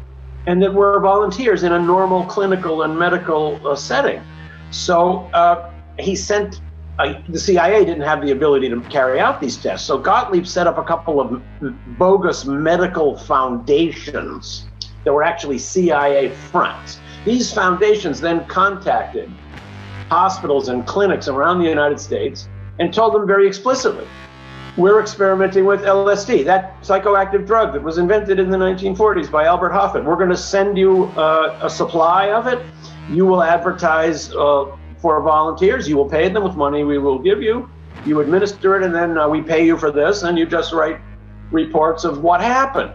and that were volunteers in a normal clinical and medical setting. So he sent the CIA didn't have the ability to carry out these tests. So Gottlieb set up a couple of bogus medical foundations that were actually CIA fronts. These foundations then contacted hospitals and clinics around the United States and told them very explicitly, we're experimenting with LSD, that psychoactive drug that was invented in the 1940s by Albert Hofmann. We're going to send you a supply of it. You will advertise for volunteers. You will pay them with money we will give you. You administer it, and then we pay you for this, and you just write reports of what happened.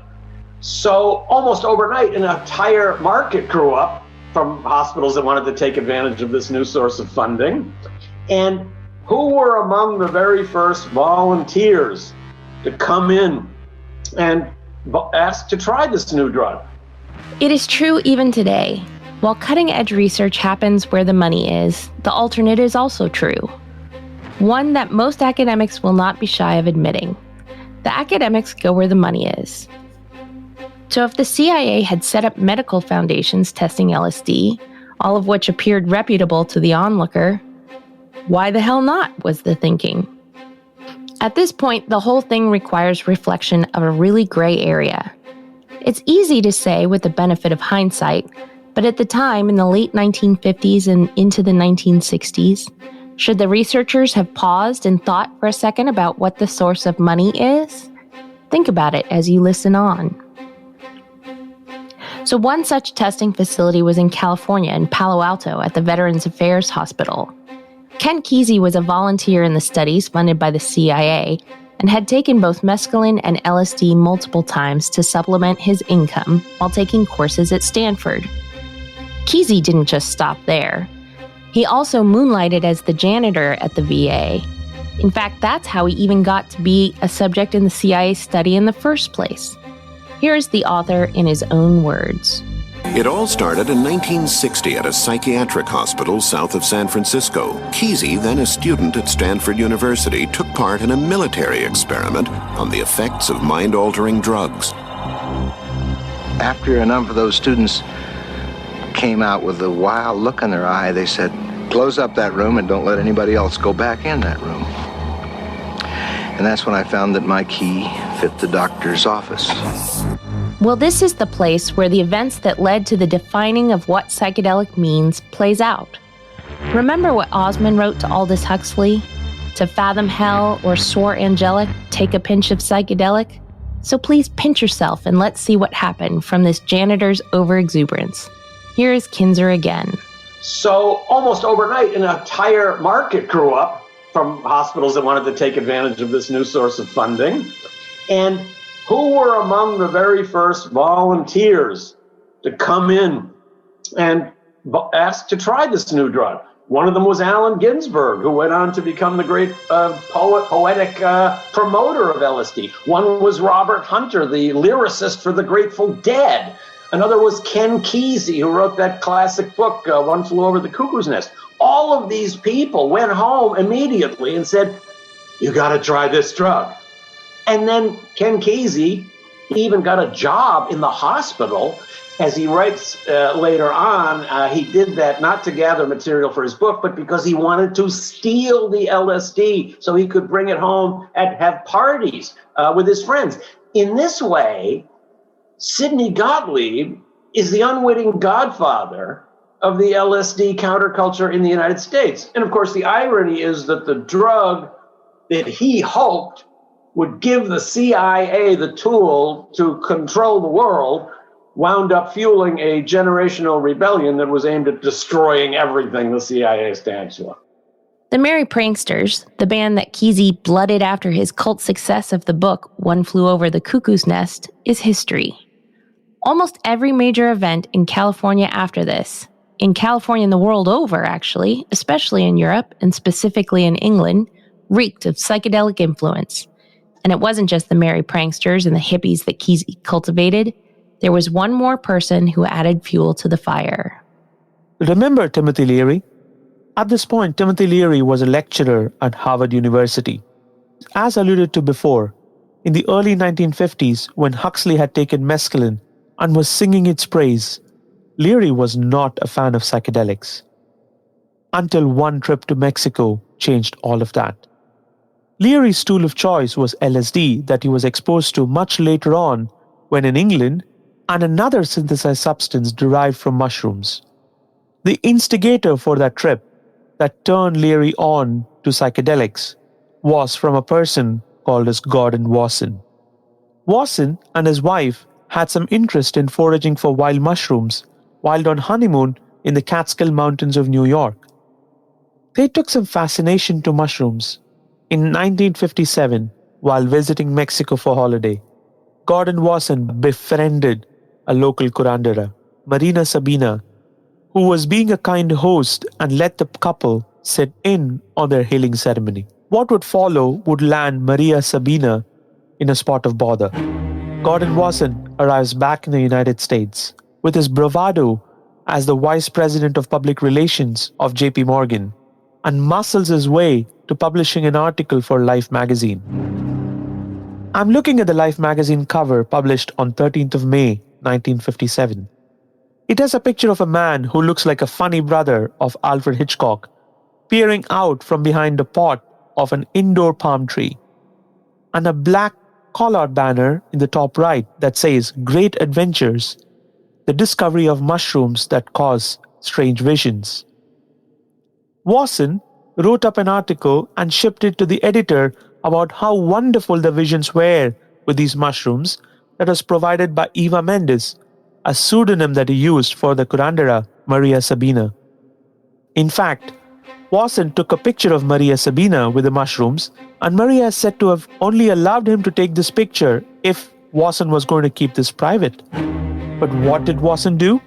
So almost overnight, an entire market grew up from hospitals that wanted to take advantage of this new source of funding. And who were among the very first volunteers to come in and ask to try this new drug? It is true even today. While cutting-edge research happens where the money is, the alternate is also true. One that most academics will not be shy of admitting. The academics go where the money is. So if the CIA had set up medical foundations testing LSD, all of which appeared reputable to the onlooker, why the hell not, was the thinking. At this point, the whole thing requires reflection of a really gray area. It's easy to say with the benefit of hindsight, but at the time, in the late 1950s and into the 1960s, should the researchers have paused and thought for a second about what the source of money is? Think about it as you listen on. So one such testing facility was in California, in Palo Alto, at the Veterans Affairs Hospital. Ken Kesey was a volunteer in the studies funded by the CIA and had taken both mescaline and LSD multiple times to supplement his income while taking courses at Stanford. Kesey didn't just stop there. He also moonlighted as the janitor at the VA. In fact, that's how he even got to be a subject in the CIA study in the first place. Here is the author in his own words. It all started in 1960 at a psychiatric hospital south of San Francisco. Kesey, then a student at Stanford University, took part in a military experiment on the effects of mind-altering drugs. After a number of those students came out with a wild look in their eye, they said, close up that room and don't let anybody else go back in that room. And that's when I found that my key fit the doctor's office. Well, this is the place where the events that led to the defining of what psychedelic means plays out. Remember what Osmond wrote to Aldous Huxley? To fathom hell or soar angelic, take a pinch of psychedelic. So please pinch yourself and let's see what happened from this janitor's overexuberance. Here is Kinzer again. So almost overnight, an entire market grew up from hospitals that wanted to take advantage of this new source of funding. And who were among the very first volunteers to come in and ask to try this new drug? One of them was Allen Ginsberg, who went on to become the great poetic promoter of LSD. One was Robert Hunter, the lyricist for the Grateful Dead. Another was Ken Kesey, who wrote that classic book, One Flew Over the Cuckoo's Nest. All of these people went home immediately and said, you got to try this drug. And then Ken Kesey even got a job in the hospital. As he writes later on, he did that not to gather material for his book, but because he wanted to steal the LSD so he could bring it home and have parties with his friends. In this way, Syndey Gottlieb is the unwitting godfather of the LSD counterculture in the United States. And of course, the irony is that the drug that he hoped would give the CIA the tool to control the world wound up fueling a generational rebellion that was aimed at destroying everything the CIA stands for. The Merry Pranksters, the band that Kesey blooded after his cult success of the book One Flew Over the Cuckoo's Nest, is history. Almost every major event in California after this, in California and the world over actually, especially in Europe and specifically in England, reeked of psychedelic influence. And it wasn't just the Merry Pranksters and the hippies that Kesey cultivated. There was one more person who added fuel to the fire. Remember Timothy Leary? At this point, Timothy Leary was a lecturer at Harvard University. As alluded to before, in the early 1950s, when Huxley had taken mescaline and was singing its praise, Leary was not a fan of psychedelics. until one trip to Mexico changed all of that. Leary's tool of choice was LSD that he was exposed to much later on when in England, and another synthesized substance derived from mushrooms. The instigator for that trip that turned Leary on to psychedelics was from a person called as Gordon Wasson. Wasson and his wife had some interest in foraging for wild mushrooms while on honeymoon in the Catskill Mountains of New York. They took some fascination to mushrooms. In 1957, while visiting Mexico for holiday, Gordon Wasson befriended a local curandera, Marina Sabina, who was being a kind host and let the couple sit in on their healing ceremony. What would follow would land Maria Sabina in a spot of bother. Gordon Wasson arrives back in the United States with his bravado as the Vice President of Public Relations of JP Morgan and muscles his way to publishing an article for Life magazine. I'm looking at the Life magazine cover published on 13th of May, 1957. It has a picture of a man who looks like a funny brother of Alfred Hitchcock, peering out from behind the pot of an indoor palm tree, and a black call-out banner in the top right that says Great Adventures, the discovery of mushrooms that cause strange visions. Wasson wrote up an article and shipped it to the editor about how wonderful the visions were with these mushrooms that was provided by Eva Mendes, a pseudonym that he used for the curandera Maria Sabina. In fact, Wasson took a picture of Maria Sabina with the mushrooms, and Maria is said to have only allowed him to take this picture if Wasson was going to keep this private. But what did Wasson do?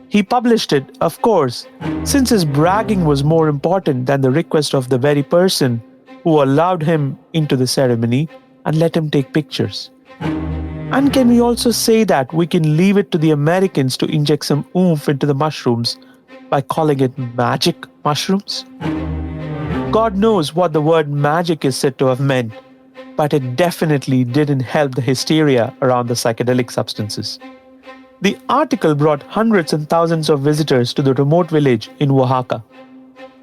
He published it, of course, since his bragging was more important than the request of the very person who allowed him into the ceremony and let him take pictures. And can we also say that we can leave it to the Americans to inject some oomph into the mushrooms by calling it magic mushrooms? God knows what the word magic is said to have meant, but it definitely didn't help the hysteria around the psychedelic substances. The article brought hundreds and thousands of visitors to the remote village in Oaxaca.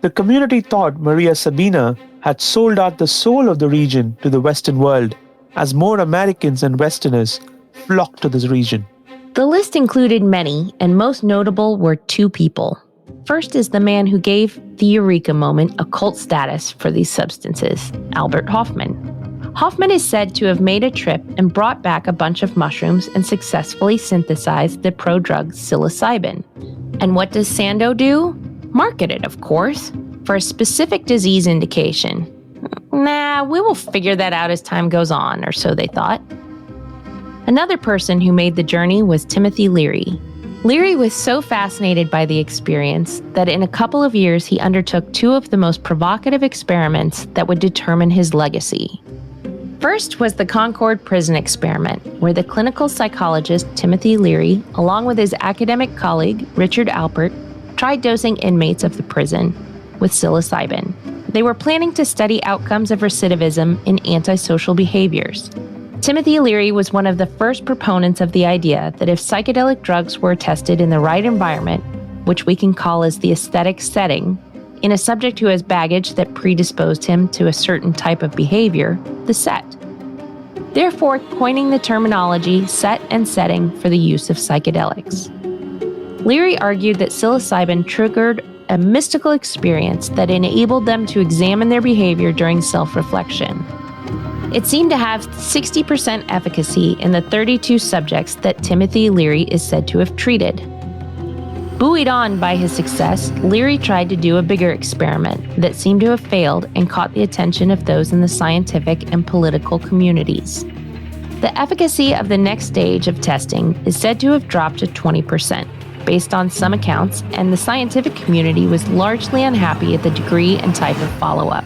The community thought Maria Sabina had sold out the soul of the region to the Western world as more Americans and Westerners flocked to this region. The list included many, and most notable were two people. First is the man who gave the Eureka moment a cult status for these substances, Albert Hofmann. Hofmann is said to have made a trip and brought back a bunch of mushrooms and successfully synthesized the prodrug psilocybin. And what does Sandow do? Market it, of course, for a specific disease indication. Nah, we will figure that out as time goes on, or so they thought. Another person who made the journey was Timothy Leary. Leary was so fascinated by the experience that in a couple of years he undertook two of the most provocative experiments that would determine his legacy. First was the Concord Prison Experiment, where the clinical psychologist Timothy Leary, along with his academic colleague Richard Alpert, tried dosing inmates of the prison with psilocybin. They were planning to study outcomes of recidivism in antisocial behaviors. Timothy Leary was one of the first proponents of the idea that if psychedelic drugs were tested in the right environment, which we can call as the aesthetic setting, in a subject who has baggage that predisposed him to a certain type of behavior, the set. Therefore, coining the terminology set and setting for the use of psychedelics. Leary argued that psilocybin triggered a mystical experience that enabled them to examine their behavior during self-reflection. It seemed to have 60% efficacy in the 32 subjects that Timothy Leary is said to have treated. Buoyed on by his success, Leary tried to do a bigger experiment that seemed to have failed and caught the attention of those in the scientific and political communities. The efficacy of the next stage of testing is said to have dropped to 20%, based on some accounts, and the scientific community was largely unhappy at the degree and type of follow-up.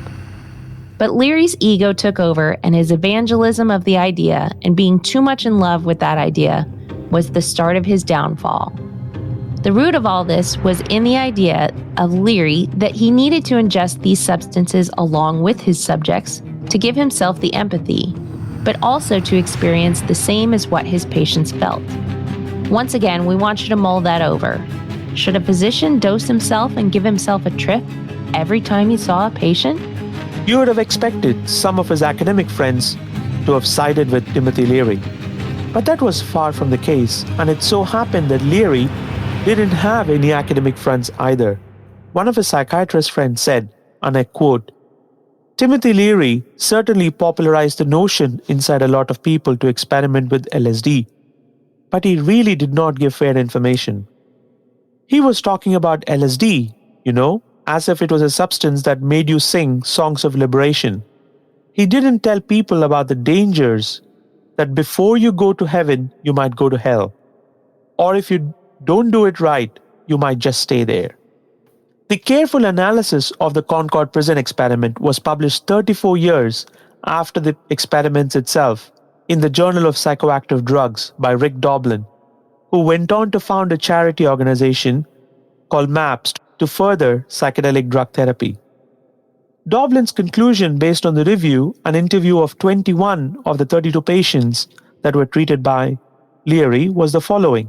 But Leary's ego took over, and his evangelism of the idea and being too much in love with that idea was the start of his downfall. The root of all this was in the idea of Leary that he needed to ingest these substances along with his subjects to give himself the empathy, but also to experience the same as what his patients felt. Once again, we want you to mull that over. Should a physician dose himself and give himself a trip? every time he saw a patient? You would have expected some of his academic friends to have sided with Timothy Leary. But that was far from the case, and it so happened that Leary didn't have any academic friends either. One of his psychiatrist friends said, and I quote, "Timothy Leary certainly popularized the notion inside a lot of people to experiment with LSD, but he really did not give fair information. He was talking about LSD, as if it was a substance that made you sing songs of liberation. He didn't tell people about the dangers that before you go to heaven, you might go to hell. Or if you don't do it right, you might just stay there." The careful analysis of the Concord prison experiment was published 34 years after the experiments itself in the Journal of Psychoactive Drugs by Rick Doblin, who went on to found a charity organization called MAPS to further psychedelic drug therapy. Doblin's conclusion, based on the review and interview of 21 of the 32 patients that were treated by Leary, was the following.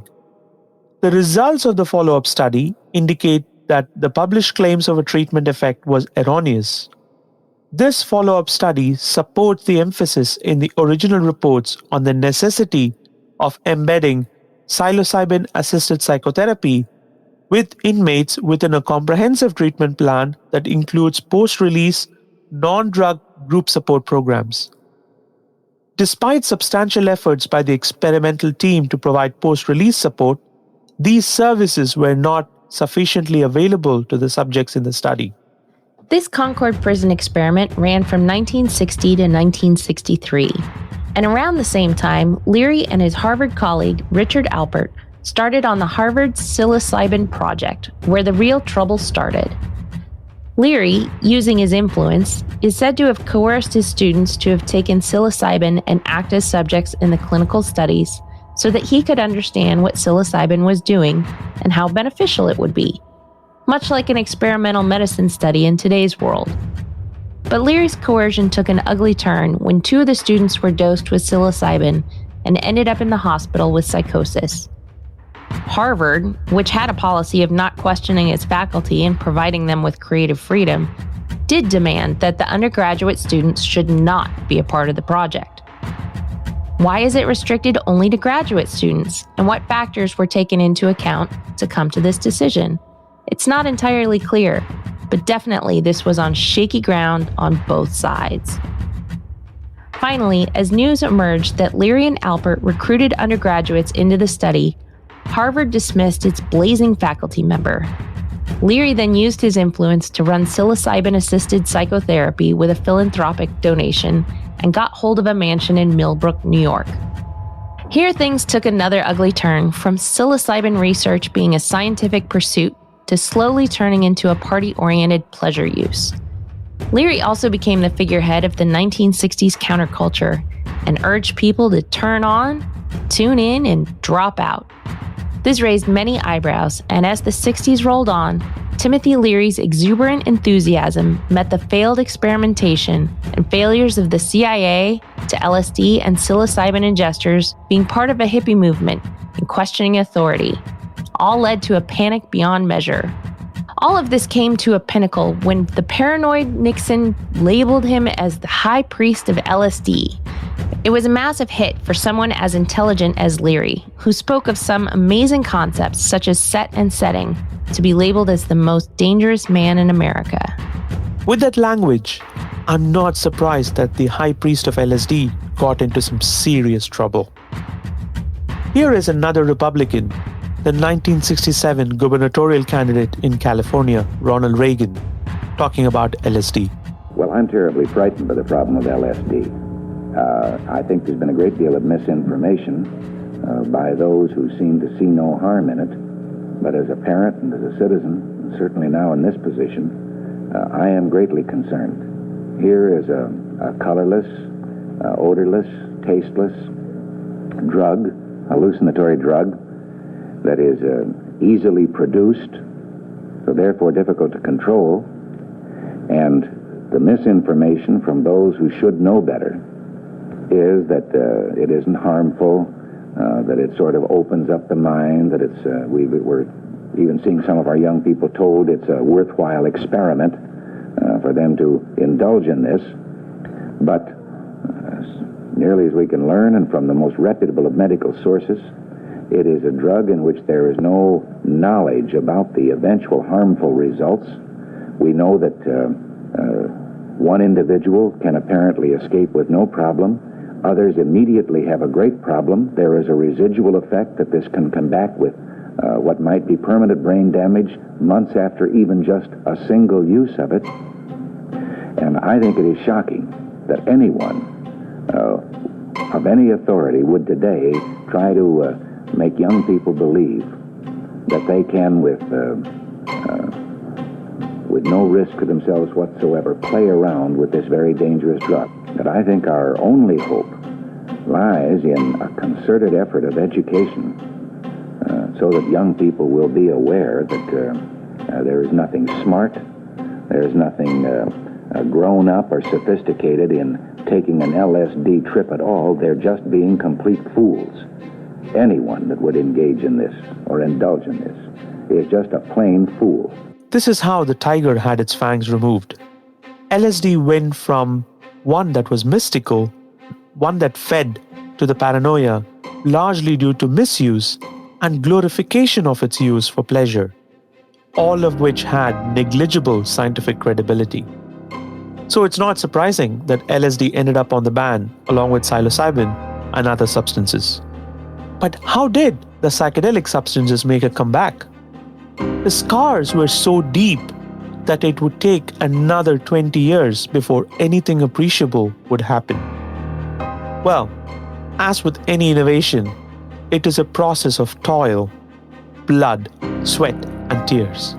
The results of the follow-up study indicate that the published claims of a treatment effect was erroneous. This follow-up study supports the emphasis in the original reports on the necessity of embedding psilocybin-assisted psychotherapy with inmates within a comprehensive treatment plan that includes post-release, non-drug group support programs. Despite substantial efforts by the experimental team to provide post-release support, these services were not sufficiently available to the subjects in the study. This Concord prison experiment ran from 1960 to 1963, and around the same time, Leary and his Harvard colleague Richard Alpert started on the Harvard psilocybin project, where the real trouble started. Leary, using his influence, is said to have coerced his students to have taken psilocybin and act as subjects in the clinical studies so that he could understand what psilocybin was doing and how beneficial it would be, much like an experimental medicine study in today's world. But Leary's coercion took an ugly turn when 2 of the students were dosed with psilocybin and ended up in the hospital with psychosis. Harvard, which had a policy of not questioning its faculty and providing them with creative freedom, did demand that the undergraduate students should not be a part of the project. Why is it restricted only to graduate students, and what factors were taken into account to come to this decision? It's not entirely clear, but definitely this was on shaky ground on both sides. Finally, as news emerged that Leary and Alpert recruited undergraduates into the study, Harvard dismissed its blazing faculty member. Leary then used his influence to run psilocybin-assisted psychotherapy with a philanthropic donation and got hold of a mansion in Millbrook, New York. Here things took another ugly turn, from psilocybin research being a scientific pursuit to slowly turning into a party-oriented pleasure use. Leary also became the figurehead of the 1960s counterculture and urged people to turn on, tune in, and drop out. This raised many eyebrows, and as the 60s rolled on, Timothy Leary's exuberant enthusiasm met the failed experimentation and failures of the CIA to LSD and psilocybin ingestors being part of a hippie movement and questioning authority. All led to a panic beyond measure. All of this came to a pinnacle when the paranoid Nixon labeled him as the high priest of LSD. It was a massive hit for someone as intelligent as Leary, who spoke of some amazing concepts such as set and setting, to be labeled as the most dangerous man in America. With that language, I'm not surprised that the high priest of LSD got into some serious trouble. Here is another Republican, the 1967 gubernatorial candidate in California, Ronald Reagan, talking about LSD. Well, I'm terribly frightened by the problem with LSD. I think there's been a great deal of misinformation by those who seem to see no harm in it. But as a parent and as a citizen, and certainly now in this position, I am greatly concerned. Here is a colorless, odorless, tasteless drug, hallucinatory drug, that is easily produced, so therefore difficult to control, and the misinformation from those who should know better is that it isn't harmful, that it sort of opens up the mind, that it's we're even seeing some of our young people told it's a worthwhile experiment. for them to indulge in this. But nearly as we can learn, and from the most reputable of medical sources, it is a drug in which there is no knowledge about the eventual harmful results. We know that one individual can apparently escape with no problem. Others immediately have a great problem. There is a residual effect that this can come back with what might be permanent brain damage months after even just a single use of it. And I think it is shocking that anyone of any authority would today try to make young people believe that they can, with no risk to themselves whatsoever, play around with this very dangerous drug. But I think our only hope lies in a concerted effort of education so that young people will be aware that there is nothing smart, there is nothing grown up or sophisticated in taking an LSD trip at all. They're just being complete fools. Anyone that would engage in this or indulge in this is just a plain fool. This is how the tiger had its fangs removed. LSD went from one that was mystical, one that fed to the paranoia, largely due to misuse and glorification of its use for pleasure, all of which had negligible scientific credibility. So it's not surprising that LSD ended up on the ban along with psilocybin and other substances. But how did the psychedelic substances make a comeback? The scars were so deep that it would take another 20 years before anything appreciable would happen. Well, as with any innovation, it is a process of toil, blood, sweat, and tears.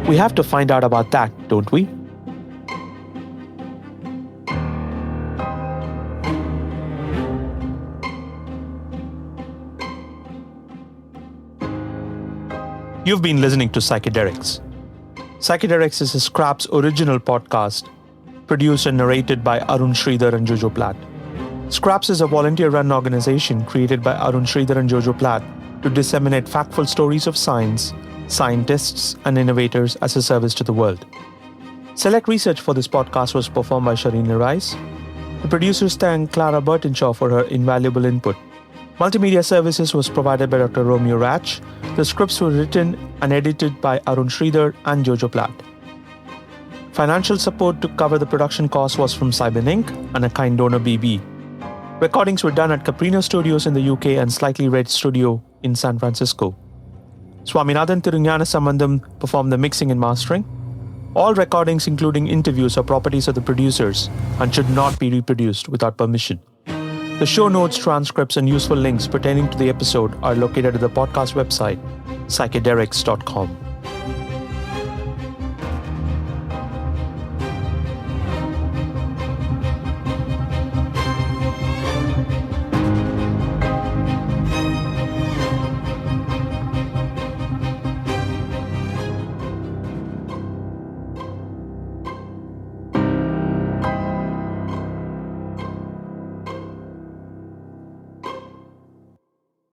We have to find out about that, don't we? You've been listening to Psychedelics. Psychedelics is a Scraps original podcast, produced and narrated by Arun Sridhar and Jojo Platt. Scraps is a volunteer-run organization created by Arun Sridhar and Jojo Platt to disseminate factful stories of science, scientists, and innovators as a service to the world. Select research for this podcast was performed by Shireen Rice. The producers thank Clara Burtonshaw for her invaluable input. Multimedia services was provided by Dr. Romeo Ratch. The scripts were written and edited by Arun Sridhar and Jojo Platt. Financial support to cover the production costs was from Cybin Inc. and a kind donor BB. Recordings were done at Caprino Studios in the UK and Slightly Red Studio in San Francisco. Swaminathan Tirunjana Sambandam performed the mixing and mastering. All recordings, including interviews, are properties of the producers and should not be reproduced without permission. The show notes, transcripts, and useful links pertaining to the episode are located at the podcast website, psychedelics.com.